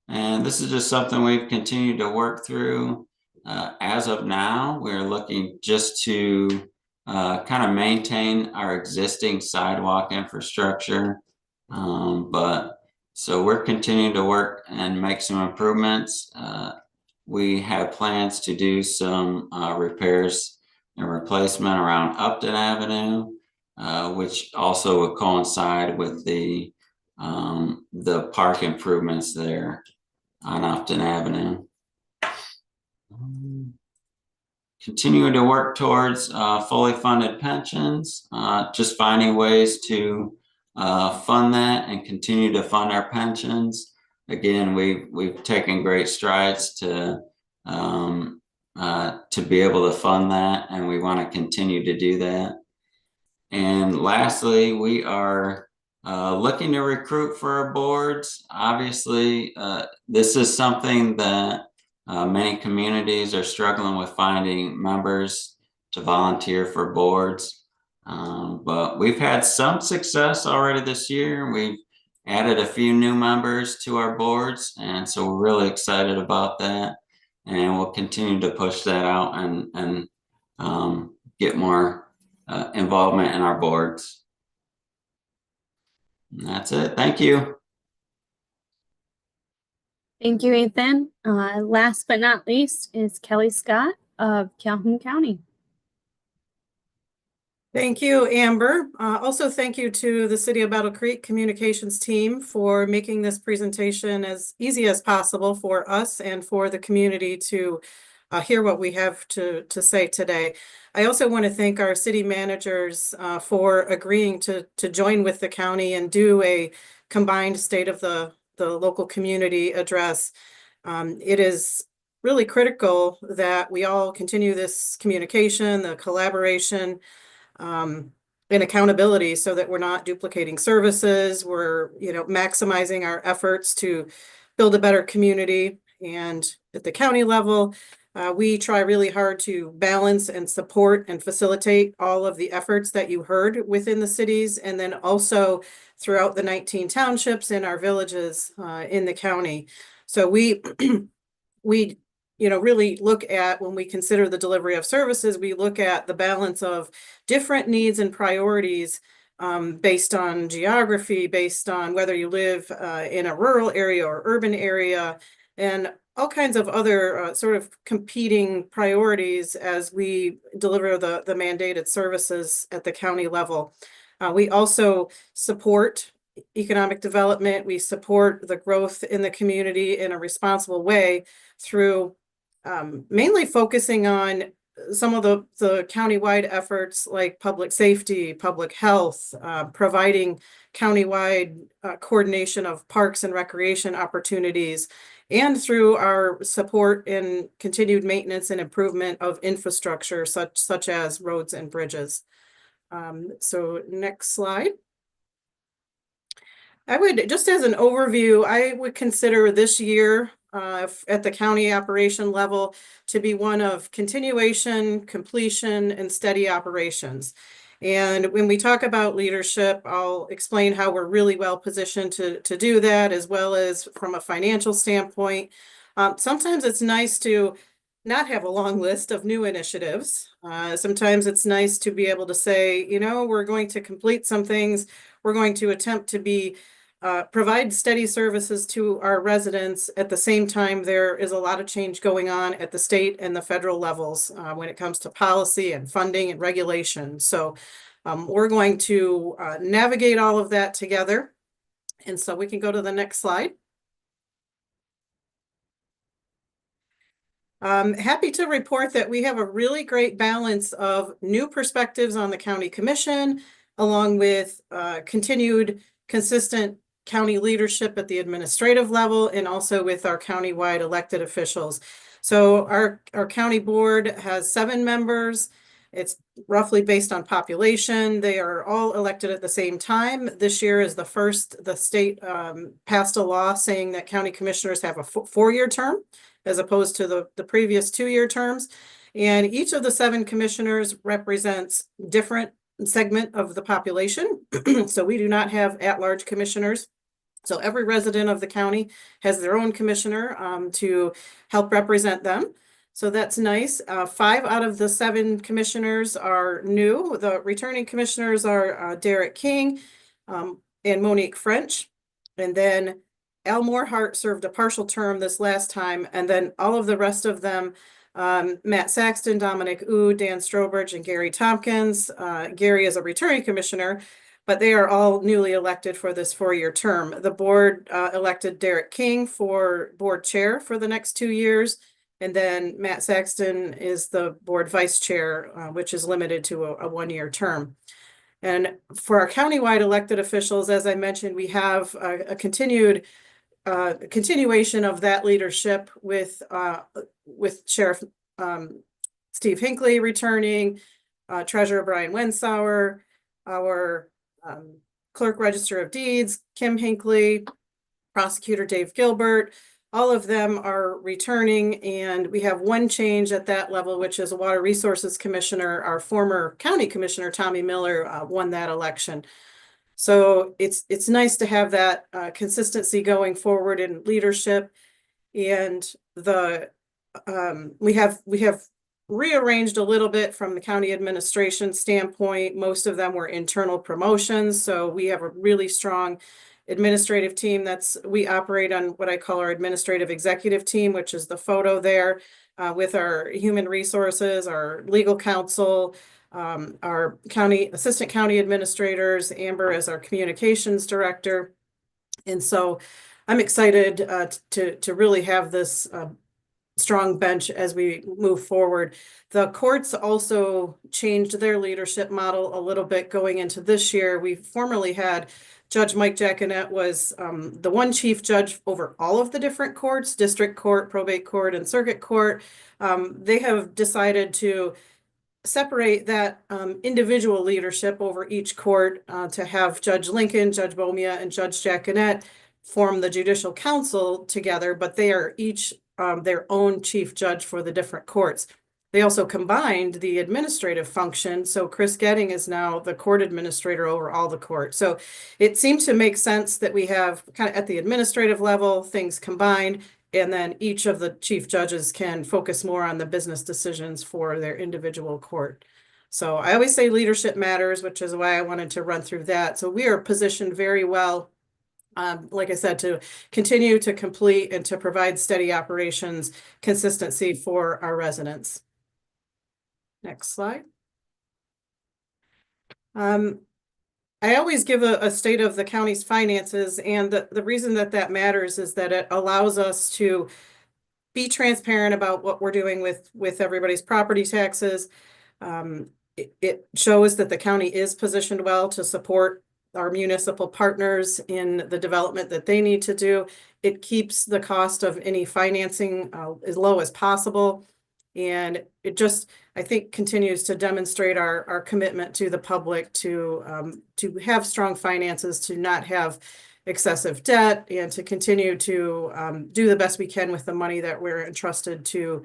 E: and this is just something we've continued to work through. As of now, we're looking just to kind of maintain our existing sidewalk infrastructure. So we're continuing to work and make some improvements. We have plans to do some repairs and replacement around Upton Avenue, which also would coincide with the park improvements there on Upton Avenue. Continuing to work towards fully funded pensions, just finding ways to fund that and continue to fund our pensions. Again, we've taken great strides to be able to fund that, and we want to continue to do that. And lastly, we are looking to recruit for our boards. Obviously, this is something that many communities are struggling with, finding members to volunteer for boards. But we've had some success already this year. We've added a few new members to our boards, and so we're really excited about that. And we'll continue to push that out and get more involvement in our boards. And that's it. Thank you.
A: Thank you, Ethan. Last but not least is Kelly Scott of Calhoun County.
F: Thank you, Amber. Also, thank you to the City of Battle Creek Communications team for making this presentation as easy as possible for us and for the community to hear what we have to say today. I also want to thank our city managers for agreeing to join with the county and do a combined state of the local community address. It is really critical that we all continue this communication, the collaboration, and accountability, so that we're not duplicating services. We're, maximizing our efforts to build a better community. And at the county level, we try really hard to balance and support and facilitate all of the efforts that you heard within the cities, and then also throughout the 19 townships and our villages in the county. So we really look at, when we consider the delivery of services, we look at the balance of different needs and priorities based on geography, based on whether you live in a rural area or urban area, and all kinds of other sort of competing priorities as we deliver the mandated services at the county level. We also support economic development. We support the growth in the community in a responsible way through mainly focusing on some of the countywide efforts like public safety, public health, providing countywide coordination of parks and recreation opportunities, and through our support in continued maintenance and improvement of infrastructure such as roads and bridges. So next slide. I would, just as an overview, I would consider this year at the county operation level to be one of continuation, completion, and steady operations. And when we talk about leadership, I'll explain how we're really well positioned to do that, as well as from a financial standpoint. Sometimes it's nice to not have a long list of new initiatives. Sometimes it's nice to be able to say, you know, we're going to complete some things. We're going to attempt to provide steady services to our residents. At the same time, there is a lot of change going on at the state and the federal levels when it comes to policy and funding and regulation. So we're going to navigate all of that together. And so we can go to the next slide. Happy to report that we have a really great balance of new perspectives on the county commission, along with continued consistent county leadership at the administrative level, and also with our countywide elected officials. So our county board has 7 members. It's roughly based on population. They are all elected at the same time. This year is the first the state passed a law saying that county commissioners have a 4-year term, as opposed to the previous 2-year terms. And each of the 7 commissioners represents different segment of the population. So we do not have at-large commissioners. So every resident of the county has their own commissioner to help represent them. So that's nice. 5 out of the 7 commissioners are new. The returning commissioners are Derek King and Monique French. And then Al Morehart served a partial term this last time. And then all of the rest of them, Matt Saxton, Dominic Ooh, Dan Strobridge, and Gary Tompkins. Gary is a returning commissioner, but they are all newly elected for this 4-year term. The board elected Derek King for board chair for the next 2 years. And then Matt Saxton is the board vice chair, which is limited to a 1-year term. And for our countywide elected officials, as I mentioned, we have a continuation of that leadership with Sheriff Steve Hinckley returning, Treasurer Brian Wensauer, our Clerk Register of Deeds, Kim Hinckley, Prosecutor Dave Gilbert. All of them are returning, and we have one change at that level, which is a Water Resources Commissioner. Our former county commissioner, Tommy Miller, won that election. So it's nice to have that consistency going forward in leadership. And we have rearranged a little bit from the county administration standpoint. Most of them were internal promotions. So we have a really strong administrative team. We operate on what I call our administrative executive team, which is the photo there, with our human resources, our legal counsel, our assistant county administrators, Amber as our communications director. And so I'm excited to really have this strong bench as we move forward. The courts also changed their leadership model a little bit going into this year. We formerly had Judge Mike Jacquinette was the one chief judge over all of the different courts, district court, probate court, and circuit court. They have decided to separate that individual leadership over each court to have Judge Lincoln, Judge Bomia, and Judge Jacquinette form the judicial council together, but they are each their own chief judge for the different courts. They also combined the administrative function. So Chris Getting is now the court administrator over all the courts. So it seems to make sense that we have kind of at the administrative level, things combined, and then each of the chief judges can focus more on the business decisions for their individual court. So I always say leadership matters, which is why I wanted to run through that. So we are positioned very well, like I said, to continue to complete and to provide steady operations consistency for our residents. Next slide. I always give a state of the county's finances, and the reason that that matters is that it allows us to be transparent about what we're doing with everybody's property taxes. It shows that the county is positioned well to support our municipal partners in the development that they need to do. It keeps the cost of any financing as low as possible. And it just, I think, continues to demonstrate our commitment to the public to have strong finances, to not have excessive debt, and to continue to do the best we can with the money that we're entrusted to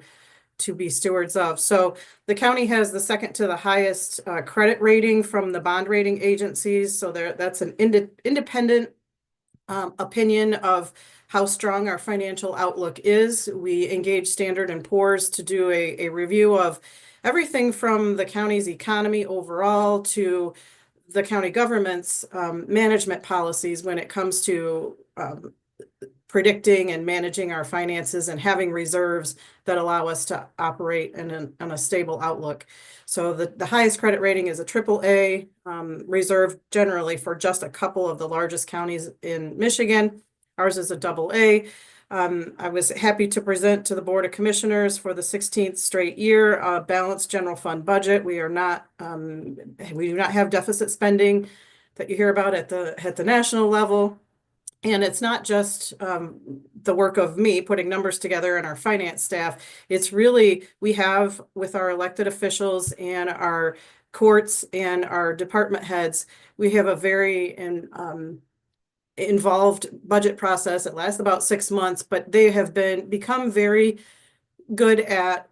F: be stewards of. So the county has the second to the highest credit rating from the bond rating agencies. So that's an independent opinion of how strong our financial outlook is. We engage Standard & Poor's to do a review of everything from the county's economy overall to the county government's management policies when it comes to predicting and managing our finances and having reserves that allow us to operate in a stable outlook. So the highest credit rating is a AAA, reserved generally for just a couple of the largest counties in Michigan. Ours is a AA. I was happy to present to the Board of Commissioners for the 16th straight year a balanced general fund budget. We do not have deficit spending that you hear about at the national level. And it's not just the work of me putting numbers together and our finance staff. It's really, we have with our elected officials and our courts and our department heads, we have a very involved budget process. It lasts about 6 months, but they have become very good at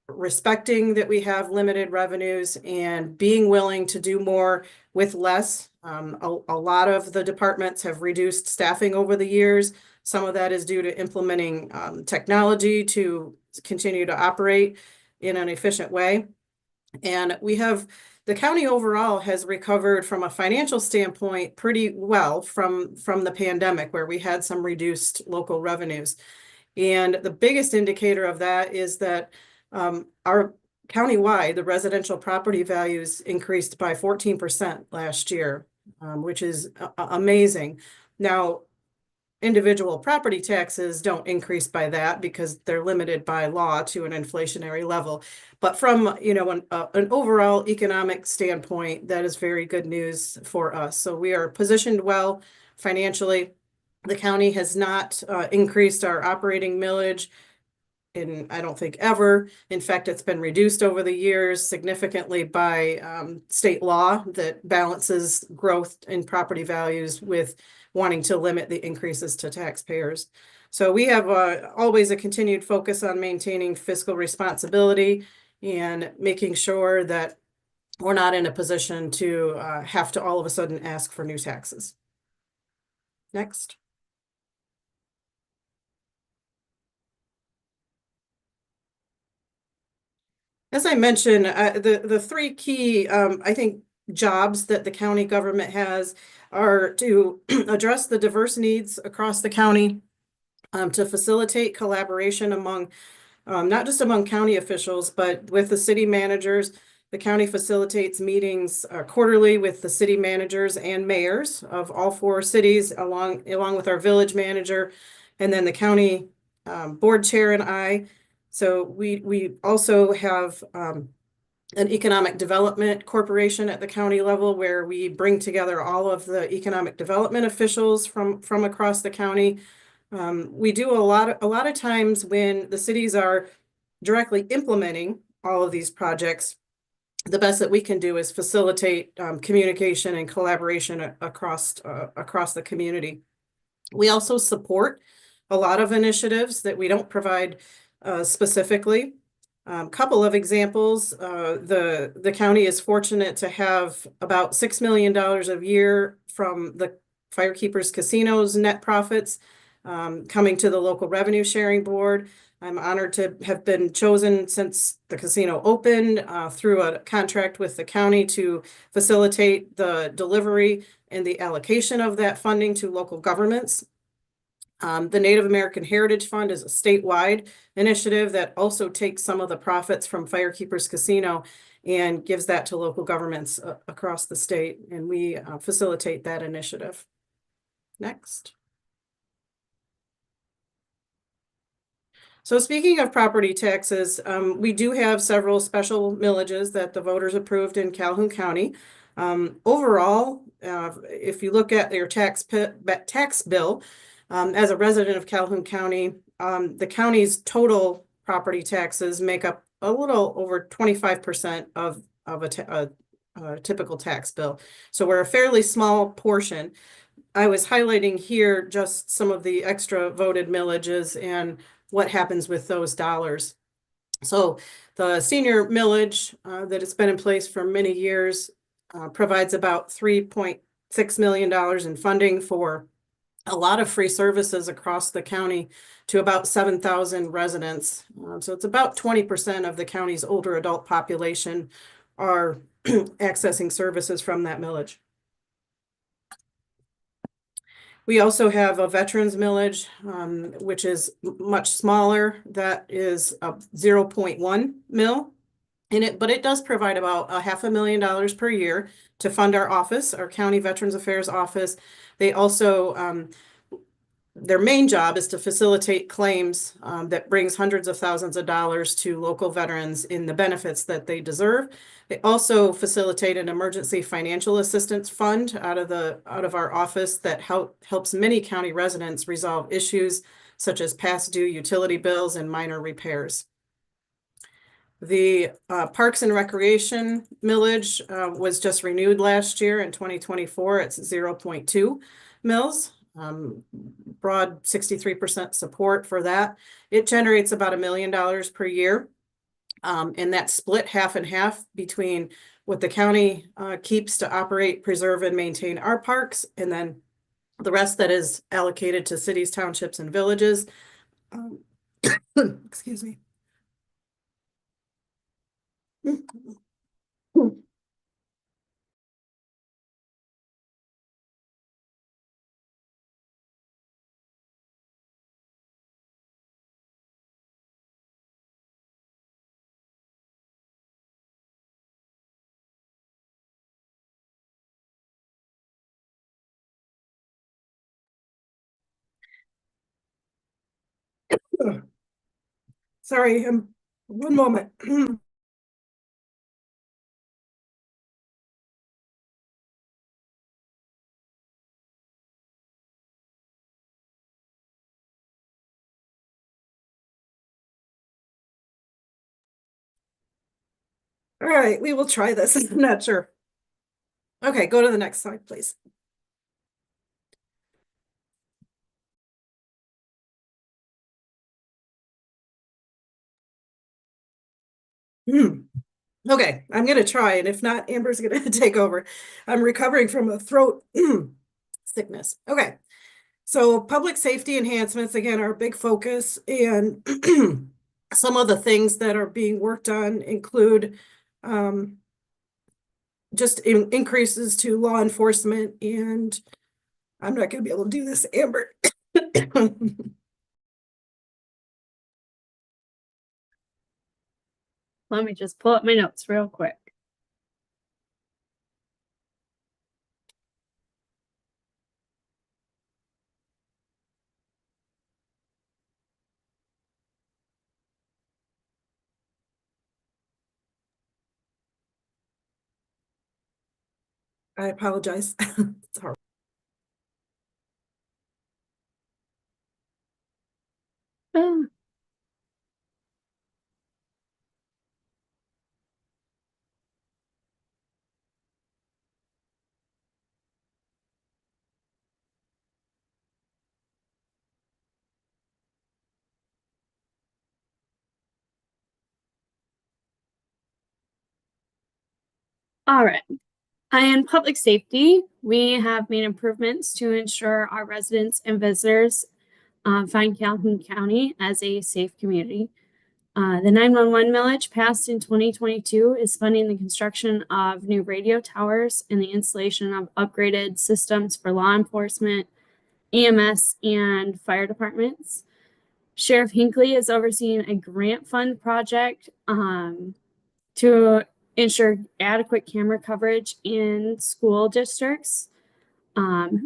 F: respecting that we have limited revenues and being willing to do more with less. A lot of the departments have reduced staffing over the years. Some of that is due to implementing technology to continue to operate in an efficient way. And the county overall has recovered from a financial standpoint pretty well from the pandemic, where we had some reduced local revenues. And the biggest indicator of that is that our countywide, the residential property values increased by 14% last year, which is amazing. Now, individual property taxes don't increase by that because they're limited by law to an inflationary level. But from an overall economic standpoint, that is very good news for us. So we are positioned well financially. The county has not increased our operating millage in, I don't think, ever. In fact, it's been reduced over the years significantly by state law that balances growth in property values with wanting to limit the increases to taxpayers. So we have always a continued focus on maintaining fiscal responsibility and making sure that we're not in a position to have to all of a sudden ask for new taxes. Next. As I mentioned, the three key, I think, jobs that the county government has are to address the diverse needs across the county, to facilitate collaboration among, not just among county officials, but with the city managers. The county facilitates meetings quarterly with the city managers and mayors of all 4 cities, along with our village manager, and then the county board chair and I. So we also have an economic development corporation at the county level where we bring together all of the economic development officials from across the county. We do a lot of times when the cities are directly implementing all of these projects, the best that we can do is facilitate communication and collaboration across the community. We also support a lot of initiatives that we don't provide specifically. Couple of examples, the county is fortunate to have about $6 million a year from the Firekeepers Casinos net profits coming to the local revenue sharing board. I'm honored to have been chosen since the casino opened through a contract with the county to facilitate the delivery and the allocation of that funding to local governments. The Native American Heritage Fund is a statewide initiative that also takes some of the profits from Firekeepers Casino and gives that to local governments across the state. And we facilitate that initiative. Next. So speaking of property taxes, we do have several special millages that the voters approved in Calhoun County. Overall, if you look at your tax bill, as a resident of Calhoun County, the county's total property taxes make up a little over 25% of a typical tax bill. So we're a fairly small portion. I was highlighting here just some of the extra voted millages and what happens with those dollars. So the senior millage that has been in place for many years provides about $3.6 million in funding for a lot of free services across the county to about 7,000 residents. So it's about 20% of the county's older adult population are accessing services from that millage. We also have a veterans millage, which is much smaller. That is a 0.1 mil in it, but it does provide about $500,000 per year to fund our office, our county Veterans Affairs office. They also, their main job is to facilitate claims that brings hundreds of thousands of dollars to local veterans in the benefits that they deserve. They also facilitate an emergency financial assistance fund out of our office that helps many county residents resolve issues such as past due utility bills and minor repairs. The Parks and Recreation millage was just renewed last year in 2024. It's 0.2 mils. Broad 63% support for that. It generates about $1 million per year. And that's split half and half between what the county keeps to operate, preserve, and maintain our parks, and then the rest that is allocated to cities, townships, and villages. Excuse me. Sorry, one moment. All right, we will try this. I'm not sure. Okay, go to the next slide, please. Okay, I'm going to try, and if not, Amber's going to take over. I'm recovering from a throat sickness. Okay, so public safety enhancements, again, are a big focus, and some of the things that are being worked on include just increases to law enforcement, and I'm not going to be able to do this, Amber.
A: Let me just pull up my notes real quick.
F: I apologize. It's hard.
A: Ah. All right. In public safety, we have made improvements to ensure our residents and visitors find Calhoun County as a safe community. The 911 millage passed in 2022 is funding the construction of new radio towers and the installation of upgraded systems for law enforcement, EMS, and fire departments. Sheriff Hinckley is overseeing a grant fund project to ensure adequate camera coverage in school districts.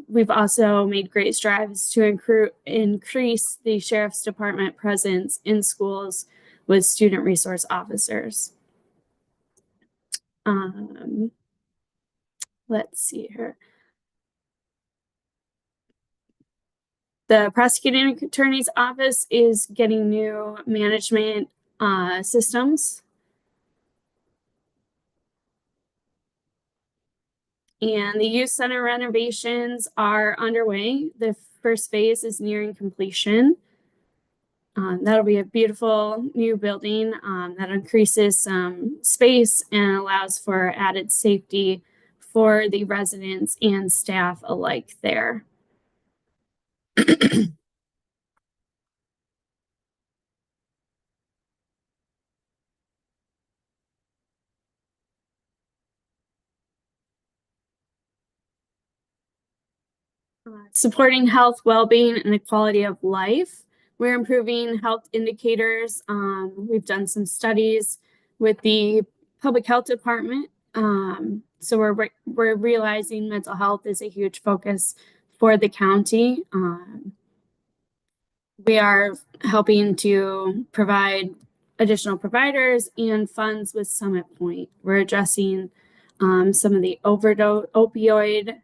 A: We've also made great strides to increase the sheriff's department presence in schools with student resource officers. Let's see here. The prosecuting attorney's office is getting new management systems. And the youth center renovations are underway. The first phase is nearing completion. That'll be a beautiful new building that increases some space and allows for added safety for the residents and staff alike there. Supporting health, well-being, and the quality of life. We're improving health indicators. We've done some studies with the public health department. So we're realizing mental health is a huge focus for the county. We are helping to provide additional providers and funds with Summit Point. We're addressing some of the opioid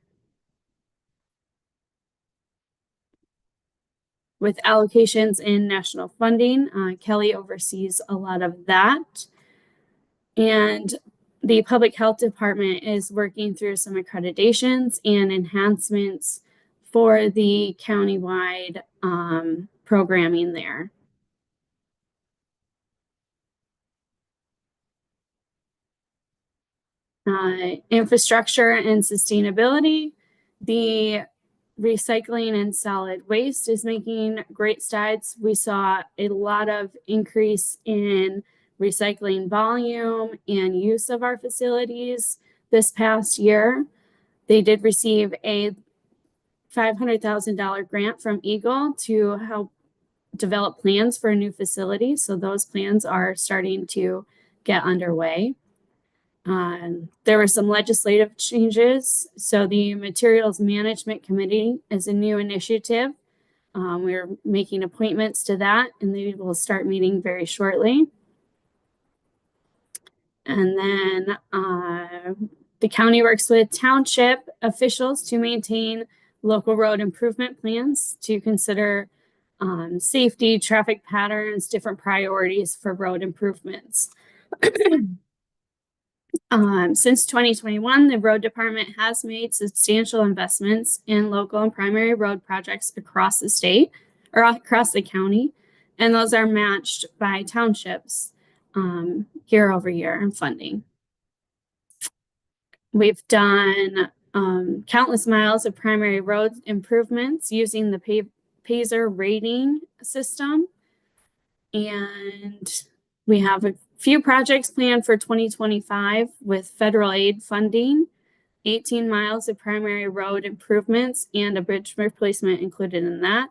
A: with allocations in national funding. Kelly oversees a lot of that. And the public health department is working through some accreditations and enhancements for the countywide programming there. Infrastructure and sustainability. The recycling and solid waste is making great strides. We saw a lot of increase in recycling volume and use of our facilities this past year. They did receive a $500,000 grant from Eagle to help develop plans for a new facility. So those plans are starting to get underway. There were some legislative changes. So the Materials Management Committee is a new initiative. We're making appointments to that, and they will start meeting very shortly. And then the county works with township officials to maintain local road improvement plans to consider safety, traffic patterns, different priorities for road improvements. Since 2021, the road department has made substantial investments in local and primary road projects across the state or across the county, and those are matched by townships year over year in funding. We've done countless miles of primary road improvements using the Pacer rating system, and we have a few projects planned for 2025 with federal aid funding, 18 miles of primary road improvements and a bridge replacement included in that.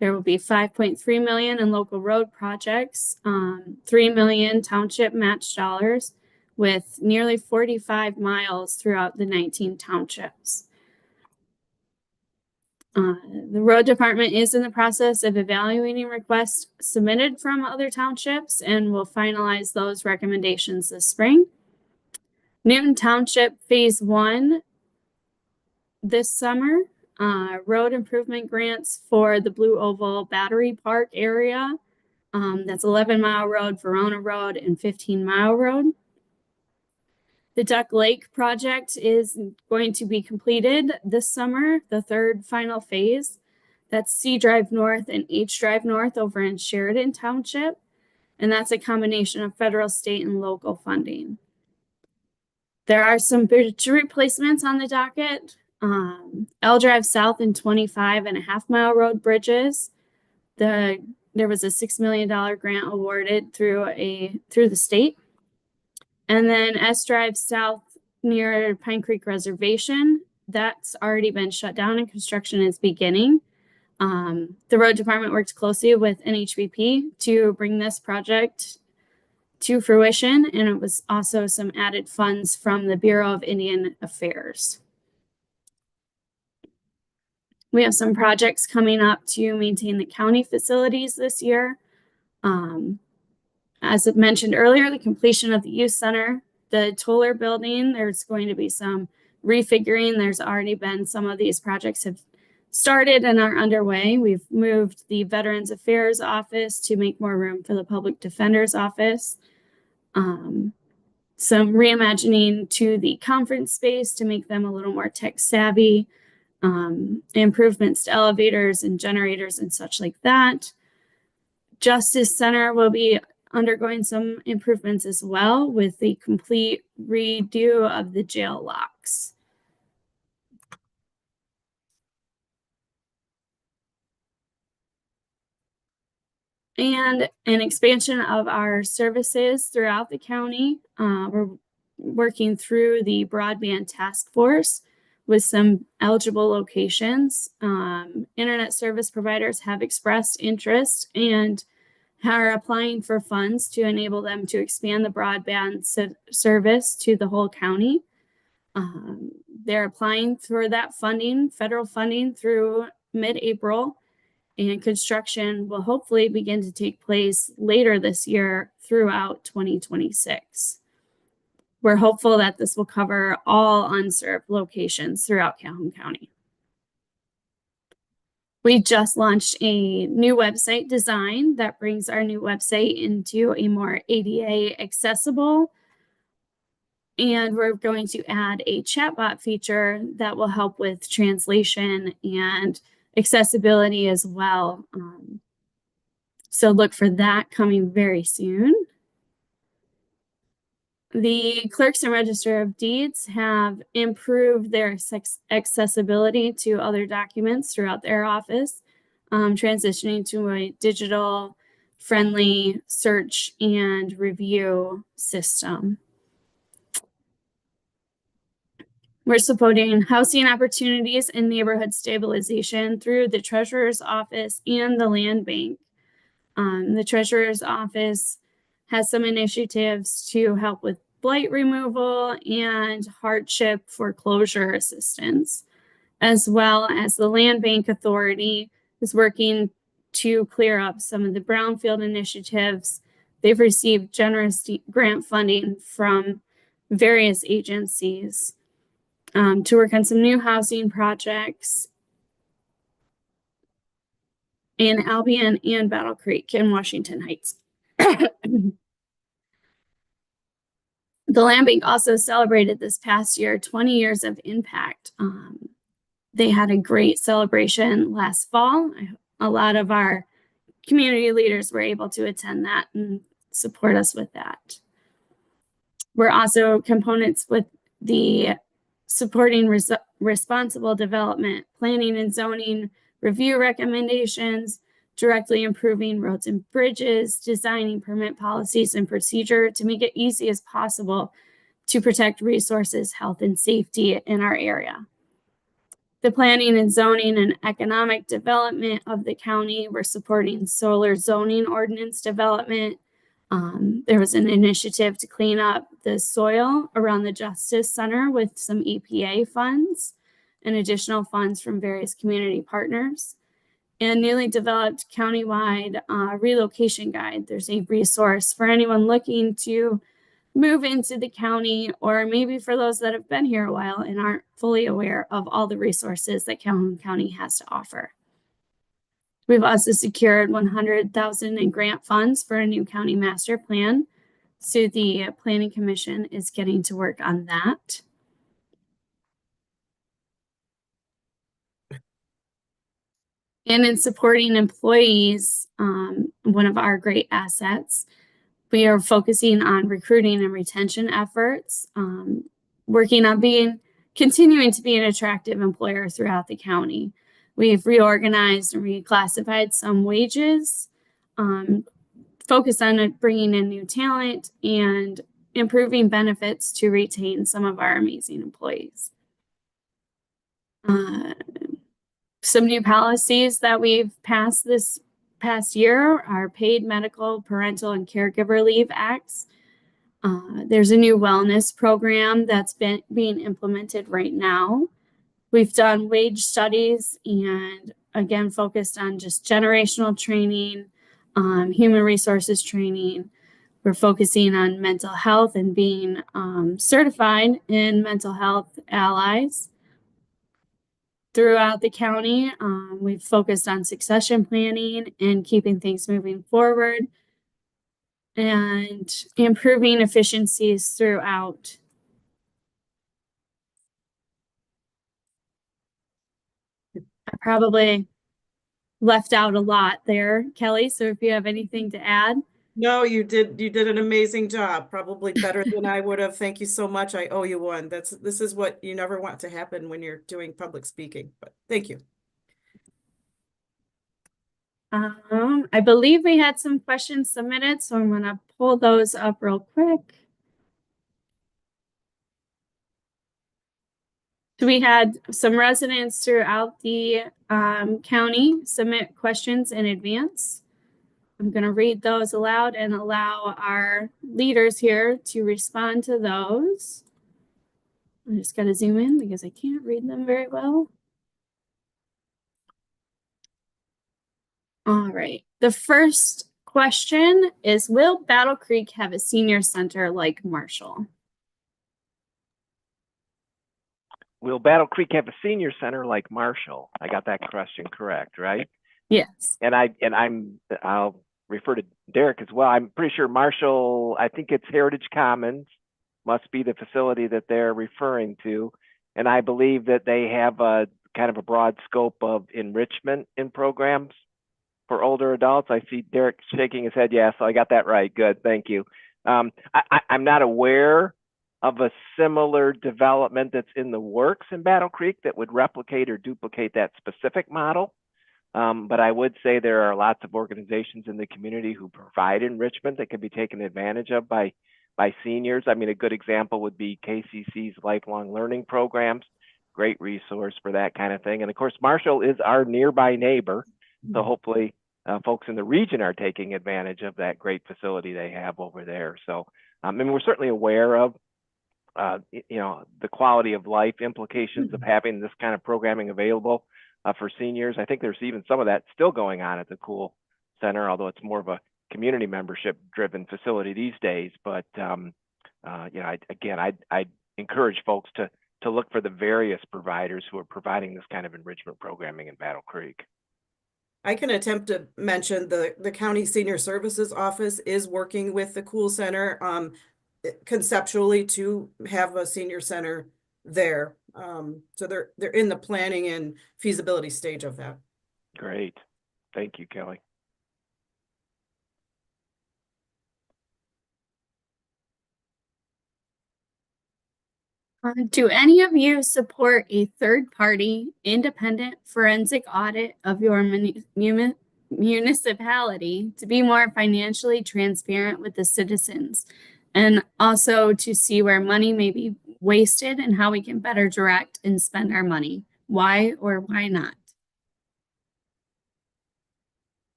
A: There will be $5.3 million in local road projects, $3 million township match dollars with nearly 45 miles throughout the 19 townships. The road department is in the process of evaluating requests submitted from other townships and will finalize those recommendations this spring. Newton Township Phase 1 this summer, road improvement grants for the Blue Oval Battery Park area. That's 11 Mile Road, Verona Road, and 15 Mile Road. The Duck Lake project is going to be completed this summer, the third final phase. That's C Drive North and H Drive North over in Sheridan Township. And that's a combination of federal, state, and local funding. There are some bridge replacements on the docket. L Drive South and 25.5 Mile Road bridges. There was a $6 million grant awarded through the state. And then S Drive South near Pine Creek Reservation, that's already been shut down and construction is beginning. The road department works closely with NHBP to bring this project to fruition, and it was also some added funds from the Bureau of Indian Affairs. We have some projects coming up to maintain the county facilities this year. As I mentioned earlier, the completion of the youth center, the Toller building, there's going to be some refiguring. There's already been some of these projects have started and are underway. We've moved the Veterans Affairs office to make more room for the Public Defender's office. Some reimagining to the conference space to make them a little more tech savvy. Improvements to elevators and generators and such like that. Justice Center will be undergoing some improvements as well with the complete redo of the jail locks. And an expansion of our services throughout the county. We're working through the broadband task force with some eligible locations. Internet service providers have expressed interest and are applying for funds to enable them to expand the broadband service to the whole county. They're applying for that funding, federal funding, through mid-April, and construction will hopefully begin to take place later this year throughout 2026. We're hopeful that this will cover all unserved locations throughout Calhoun County. We just launched a new website design that brings our new website into a more ADA accessible, and we're going to add a chatbot feature that will help with translation and accessibility as well. So look for that coming very soon. The clerks and register of deeds have improved their accessibility to other documents throughout their office, transitioning to a digital friendly search and review system. We're supporting housing opportunities and neighborhood stabilization through the Treasurer's Office and the Land Bank. The Treasurer's Office has some initiatives to help with blight removal and hardship foreclosure assistance, as well as the Land Bank Authority is working to clear up some of the brownfield initiatives. They've received generous grant funding from various agencies to work on some new housing projects in Albion and Battle Creek in Washington Heights. The Land Bank also celebrated this past year 20 years of impact. They had a great celebration last fall. A lot of our community leaders were able to attend that and support us with that. We're also components with the supporting responsible development, planning and zoning review recommendations, directly improving roads and bridges, designing permit policies and procedure to make it easy as possible to protect resources, health, and safety in our area. The planning and zoning and economic development of the county, we're supporting solar zoning ordinance development. There was an initiative to clean up the soil around the Justice Center with some EPA funds and additional funds from various community partners. And newly developed countywide relocation guide. There's a resource for anyone looking to move into the county, or maybe for those that have been here a while and aren't fully aware of all the resources that Calhoun County has to offer. We've also secured $100,000 in grant funds for a new county master plan. So the Planning Commission is getting to work on that. And in supporting employees, one of our great assets, we are focusing on recruiting and retention efforts, working on continuing to be an attractive employer throughout the county. We've reorganized and reclassified some wages, focused on bringing in new talent and improving benefits to retain some of our amazing employees. Some new policies that we've passed this past year, our paid medical, parental, and caregiver leave acts. There's a new wellness program that's being implemented right now. We've done wage studies and again focused on just generational training, human resources training. We're focusing on mental health and being certified in mental health allies. Throughout the county, we've focused on succession planning and keeping things moving forward and improving efficiencies throughout. I probably left out a lot there, Kelly. So if you have anything to add.
F: No, you did an amazing job, probably better than I would have. Thank you so much. I owe you one. This is what you never want to happen when you're doing public speaking, but thank you.
A: I believe we had some questions submitted, so I'm gonna pull those up real quick. So we had some residents throughout the county submit questions in advance. I'm going to read those aloud and allow our leaders here to respond to those. I just got to zoom in because I can't read them very well. All right. The first question is, will Battle Creek have a senior center like Marshall?
C: Will Battle Creek have a senior center like Marshall? I got that question correct, right?
A: Yes.
C: And I'll refer to Derek as well. I'm pretty sure Marshall, I think it's Heritage Commons, must be the facility that they're referring to. And I believe that they have a kind of a broad scope of enrichment in programs for older adults. I see Derek shaking his head. Yeah, so I got that right. Good, thank you. I'm not aware of a similar development that's in the works in Battle Creek that would replicate or duplicate that specific model. But I would say there are lots of organizations in the community who provide enrichment that can be taken advantage of by seniors. I mean, a good example would be KCC's lifelong learning programs, great resource for that kind of thing. And of course, Marshall is our nearby neighbor. So hopefully folks in the region are taking advantage of that great facility they have over there. So, and we're certainly aware of the quality of life implications of having this kind of programming available for seniors. I think there's even some of that still going on at the Cool Center, although it's more of a community membership driven facility these days. But I'd encourage folks to look for the various providers who are providing this kind of enrichment programming in Battle Creek.
F: I can attempt to mention the County Senior Services Office is working with the Cool Center conceptually to have a senior center there. So they're in the planning and feasibility stage of that.
C: Great. Thank you, Kelly.
A: Do any of you support a third-party independent forensic audit of your municipality to be more financially transparent with the citizens, and also to see where money may be wasted and how we can better direct and spend our money? Why or why not?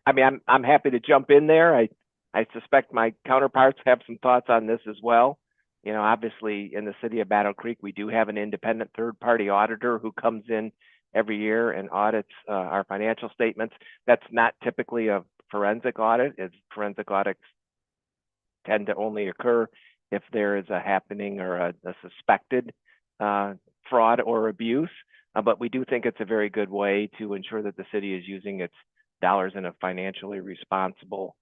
C: I mean, I'm happy to jump in there. I suspect my counterparts have some thoughts on this as well. You know, obviously in the city of Battle Creek, we do have an independent third-party auditor who comes in every year and audits our financial statements. That's not typically a forensic audit, as forensic audits tend to only occur if there is a happening or a suspected fraud or abuse. But we do think it's a very good way to ensure that the city is using its dollars in a financially responsible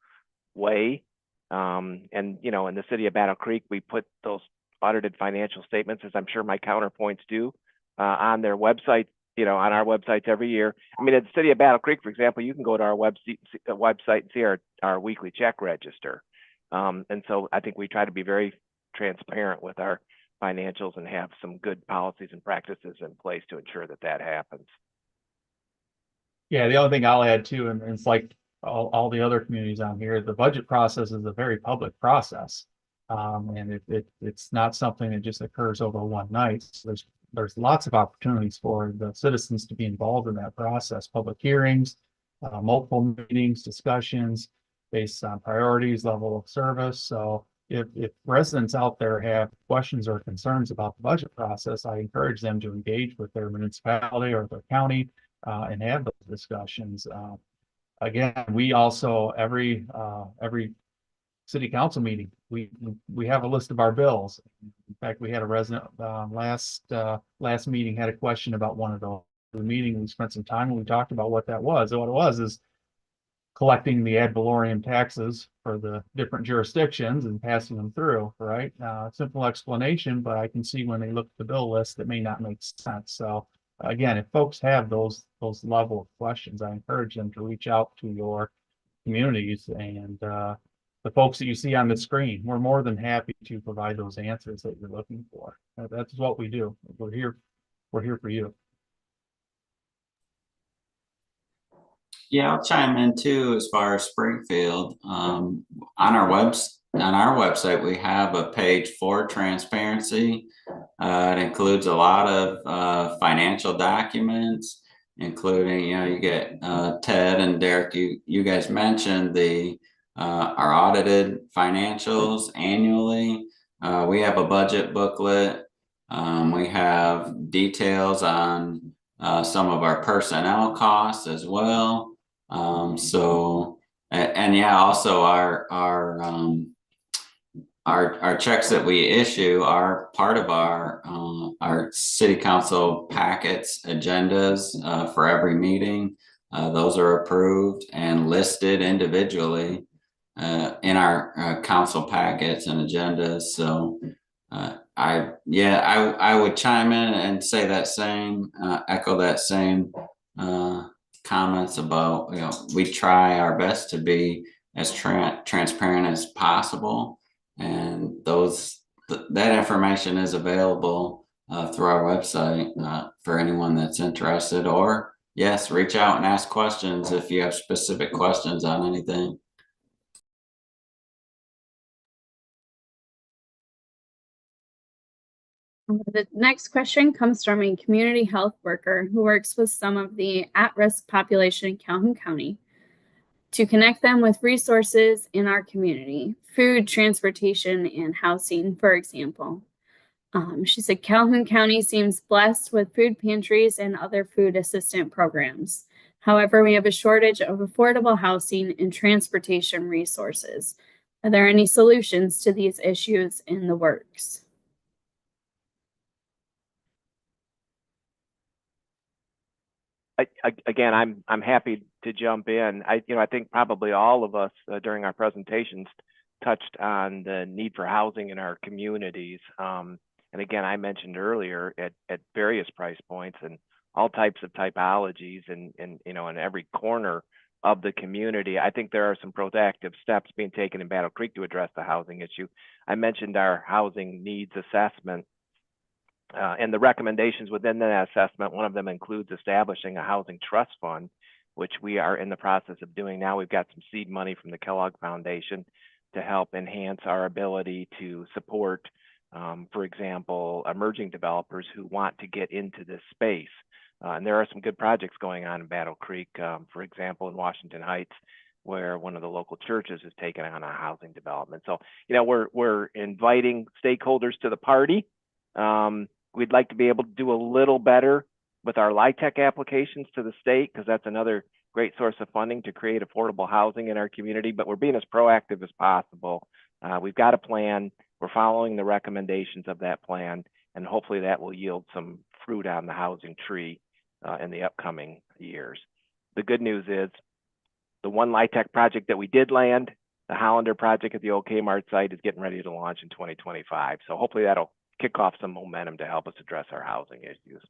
C: way. And you know, in the city of Battle Creek, we put those audited financial statements, as I'm sure my counterpoints do, on their website, you know, on our websites every year. I mean, at the city of Battle Creek, for example, you can go to our website and see our weekly check register. And so I think we try to be very transparent with our financials and have some good policies and practices in place to ensure that that happens.
D: Yeah, the only thing I'll add too, and it's like all the other communities on here, the budget process is a very public process. And it's not something that just occurs over one night. So there's there's lots of opportunities for the citizens to be involved in that process, public hearings, multiple meetings, discussions based on priorities, level of service. So if residents out there have questions or concerns about the budget process, I encourage them to engage with their municipality or their county and have those discussions. Again, we also every city council meeting, we have a list of our bills. In fact, we had a resident last meeting had a question about one of those. The meeting, we spent some time and we talked about what that was. And what it was is collecting the ad valorem taxes for the different jurisdictions and passing them through, right? Simple explanation, but I can see when they look at the bill list that may not make sense. So again, if folks have those level of questions, I encourage them to reach out to your communities and the folks that you see on the screen. We're more than happy to provide those answers that you're looking for. That's what we do. We're here for you.
E: Yeah, I'll chime in too as far as Springfield. On our website, we have a page for transparency. It includes a lot of financial documents, including, you get Ted and Derek. You guys mentioned our audited financials annually. We have a budget booklet. We have details on some of our personnel costs as well. Also our checks that we issue are part of our city council packets, agendas for every meeting. Those are approved and listed individually in our council packets and agendas. So I would chime in and say that same, echo that same comments about, we try our best to be as transparent as possible, and that information is available through our website for anyone that's interested. Or yes, reach out and ask questions if you have specific questions on anything.
A: The next question comes from a community health worker who works with some of the at-risk population in Calhoun County to connect them with resources in our community, food, transportation, and housing, for example. She said Calhoun County seems blessed with food pantries and other food assistance programs. However, we have a shortage of affordable housing and transportation resources. Are there any solutions to these issues in the works?
C: Again, I'm happy to jump in. I think probably all of us during our presentations touched on the need for housing in our communities. And again, I mentioned earlier at various price points and all types of typologies and in every corner of the community. I think there are some proactive steps being taken in Battle Creek to address the housing issue. I mentioned our housing needs assessment. And the recommendations within that assessment, one of them includes establishing a housing trust fund, which we are in the process of doing now. We've got some seed money from the Kellogg Foundation to help enhance our ability to support, for example, emerging developers who want to get into this space. And there are some good projects going on in Battle Creek, for example, in Washington Heights, where one of the local churches has taken on a housing development. So, we're inviting stakeholders to the party. We'd like to be able to do a little better with our LIHTC applications to the state, because that's another great source of funding to create affordable housing in our community, but we're being as proactive as possible. We've got a plan. We're following the recommendations of that plan, and hopefully that will yield some fruit on the housing tree in the upcoming years. The good news is the one LIHTC project that we did land, the Hollander project at the old Kmart site, is getting ready to launch in 2025. So hopefully that'll kick off some momentum to help us address our housing issues.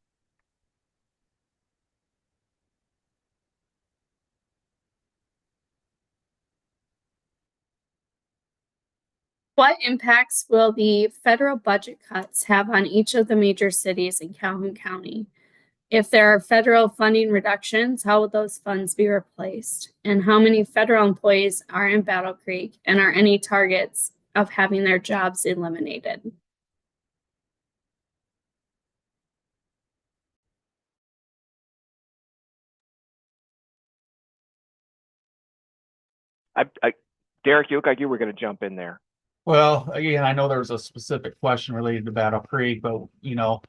A: What impacts will the federal budget cuts have on each of the major cities in Calhoun County? If there are federal funding reductions, how will those funds be replaced? And how many federal employees are in Battle Creek, and are any targets of having their jobs eliminated?
C: Derek, you look like you were going to jump in there.
D: Well, again, I know there was a specific question related to Battle Creek, but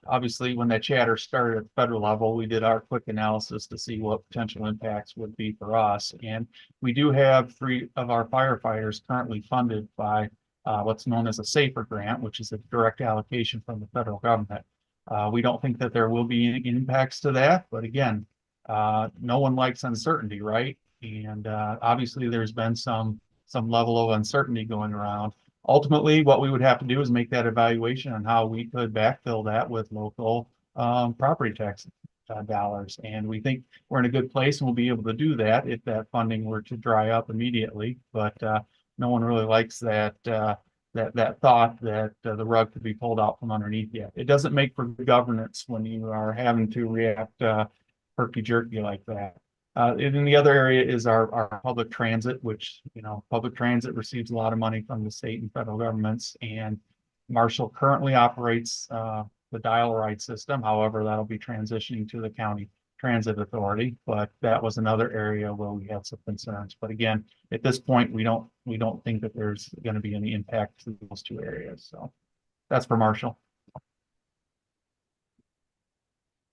D: obviously when that chatter started at the federal level, we did our quick analysis to see what potential impacts would be for us. And we do have 3 of our firefighters currently funded by what's known as a SAFER grant, which is a direct allocation from the federal government. We don't think that there will be any impacts to that, but again, no one likes uncertainty, right? And obviously there's been some level of uncertainty going around. Ultimately, what we would have to do is make that evaluation on how we could backfill that with local property tax dollars. And we think we're in a good place and we'll be able to do that if that funding were to dry up immediately. But no one really likes that that thought that the rug could be pulled out from underneath you. It doesn't make for good governance when you are having to react herky-jerky like that. And then the other area is our public transit, which, public transit receives a lot of money from the state and federal governments. And Marshall currently operates the dial-a-ride system. However, that'll be transitioning to the county transit authority. But that was another area where we had some concerns. But again, at this point, we don't think that there's going to be any impact to those 2 areas. So that's for Marshall.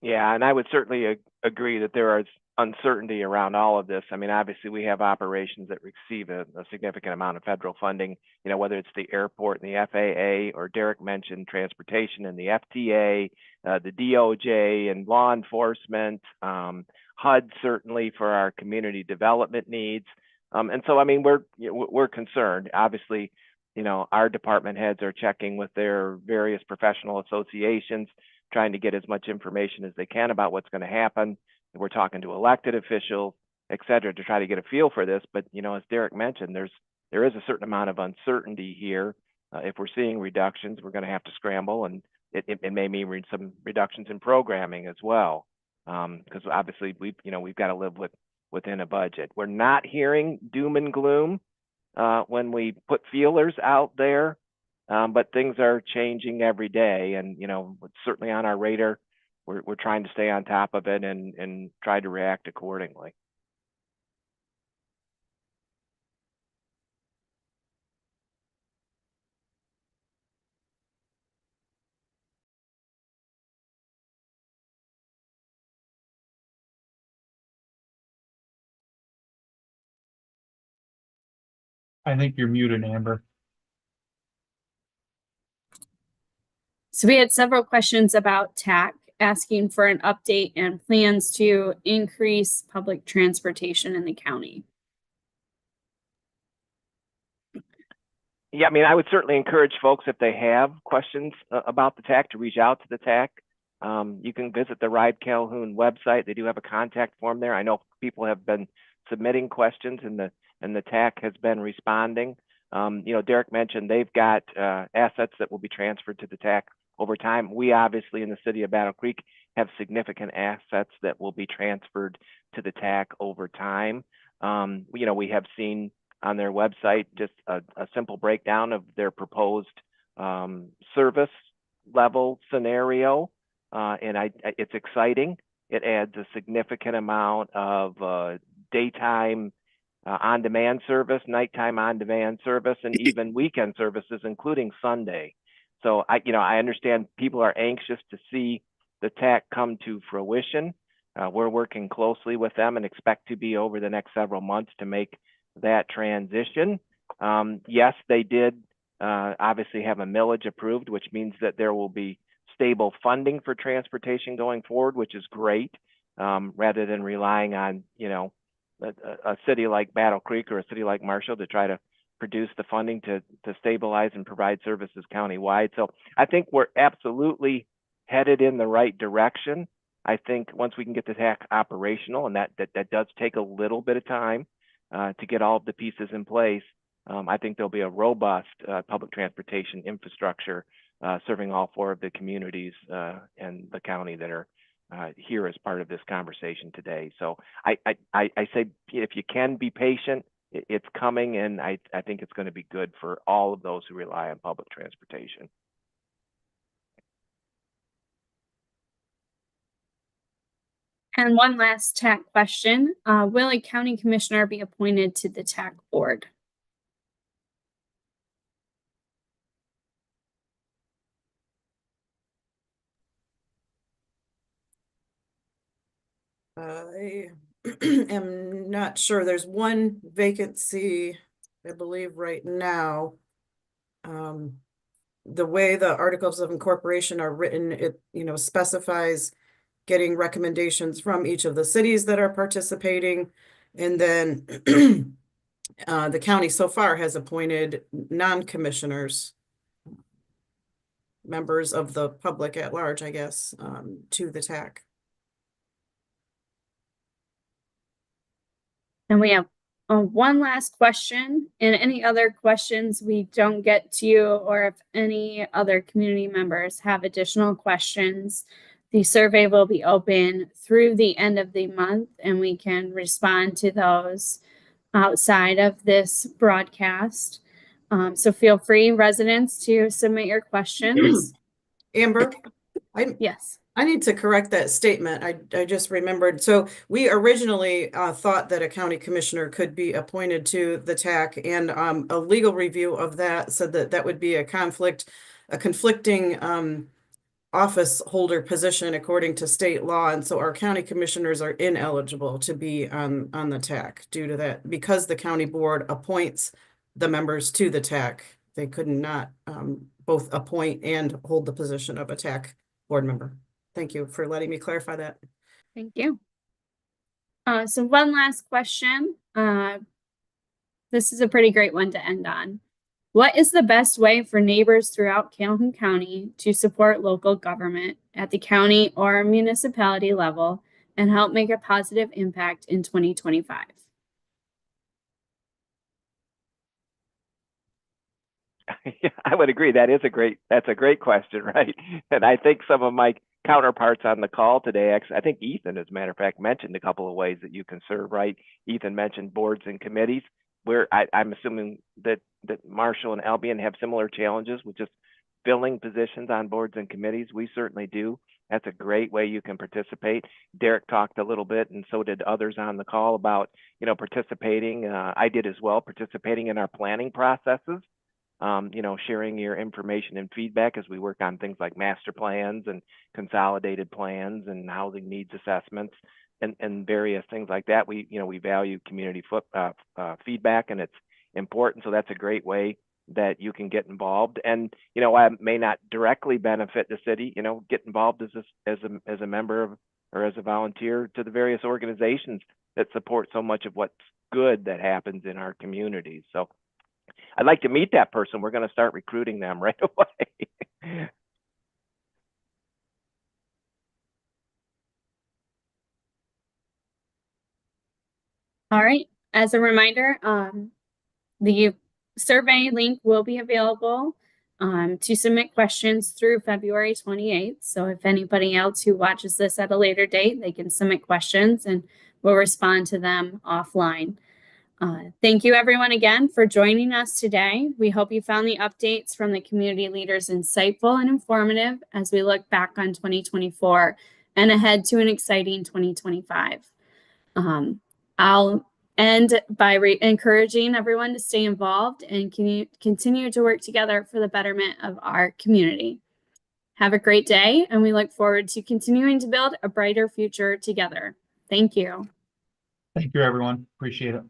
C: Yeah, and I would certainly agree that there is uncertainty around all of this. I mean, obviously, we have operations that receive a significant amount of federal funding, whether it's the airport and the FAA, or Derek mentioned transportation and the FTA, the DOJ and law enforcement, HUD certainly for our community development needs. And so, I mean, we're concerned. Obviously, our department heads are checking with their various professional associations, trying to get as much information as they can about what's going to happen. We're talking to elected officials, et cetera, to try to get a feel for this. But, as Derek mentioned, there is a certain amount of uncertainty here. If we're seeing reductions, we're going to have to scramble, and it may mean some reductions in programming as well. Because obviously we've got to live within a budget. We're not hearing doom and gloom when we put feelers out there. But things are changing every day, and it's certainly on our radar. We're trying to stay on top of it and try to react accordingly.
D: I think you're muted, Amber.
A: So we had several questions about TAC, asking for an update and plans to increase public transportation in the county.
C: Yeah, I mean, I would certainly encourage folks, if they have questions about the TAC, to reach out to the TAC. You can visit the Ride Calhoun website. They do have a contact form there. I know people have been submitting questions, and the TAC has been responding. Derek mentioned they've got assets that will be transferred to the TAC over time. We obviously in the city of Battle Creek have significant assets that will be transferred to the TAC over time. We have seen on their website just a simple breakdown of their proposed service level scenario. And it's exciting. It adds a significant amount of daytime on-demand service, nighttime on-demand service, and even weekend services, including Sunday. So I understand people are anxious to see the TAC come to fruition. We're working closely with them and expect to be over the next several months to make that transition. Yes, they did obviously have a millage approved, which means that there will be stable funding for transportation going forward, which is great, rather than relying on a city like Battle Creek or a city like Marshall to try to produce the funding to stabilize and provide services countywide. So I think we're absolutely headed in the right direction. I think once we can get the TAC operational, and that does take a little bit of time to get all of the pieces in place, I think there'll be a robust public transportation infrastructure serving all 4 of the communities and the county that are here as part of this conversation today. So I say, if you can be patient, it's coming, and I think it's going to be good for all of those who rely on public transportation.
A: And one last TAC question. Will a county commissioner be appointed to the TAC board?
F: I am not sure. There's one vacancy, I believe, right now. The way the articles of incorporation are written, it, specifies getting recommendations from each of the cities that are participating. And then the county so far has appointed non-commissioners, members of the public at large, I guess, to the TAC.
A: And we have one last question, and any other questions we don't get to, or if any other community members have additional questions, the survey will be open through the end of the month, and we can respond to those outside of this broadcast. So feel free, residents, to submit your questions.
F: Amber,
A: Yes.
F: I need to correct that statement. I just remembered. So we originally thought that a county commissioner could be appointed to the TAC, and a legal review of that said that that would be a conflicting office holder position according to state law. And so our county commissioners are ineligible to be on the TAC due to that, because the county board appoints the members to the TAC. They could not both appoint and hold the position of a TAC board member. Thank you for letting me clarify that.
A: Thank you. So one last question. This is a pretty great one to end on. What is the best way for neighbors throughout Calhoun County to support local government at the county or municipality level and help make a positive impact in 2025?
C: Yeah, I would agree. That's a great question, right? And I think some of my counterparts on the call today, actually, I think Ethan, as a matter of fact, mentioned a couple of ways that you can serve, right? Ethan mentioned boards and committees, where I'm assuming that Marshall and Albion have similar challenges with just filling positions on boards and committees. We certainly do. That's a great way you can participate. Derek talked a little bit, and so did others on the call, about, participating. I did as well, participating in our planning processes. Sharing your information and feedback as we work on things like master plans and consolidated plans and housing needs assessments and various things like that. We value community feedback, and it's important. So that's a great way that you can get involved. And, I may not directly benefit the city, get involved as a member of, or as a volunteer to the various organizations that support so much of what's good that happens in our communities. So I'd like to meet that person. We're going to start recruiting them right away.
A: All right. As a reminder, the survey link will be available to submit questions through February 28th. So if anybody else who watches this at a later date, they can submit questions and we'll respond to them offline. Thank you everyone again for joining us today. We hope you found the updates from the community leaders insightful and informative as we look back on 2024 and ahead to an exciting 2025. I'll end by encouraging everyone to stay involved and continue to work together for the betterment of our community. Have a great day, and we look forward to continuing to build a brighter future together. Thank you.
D: Thank you, everyone. Appreciate it.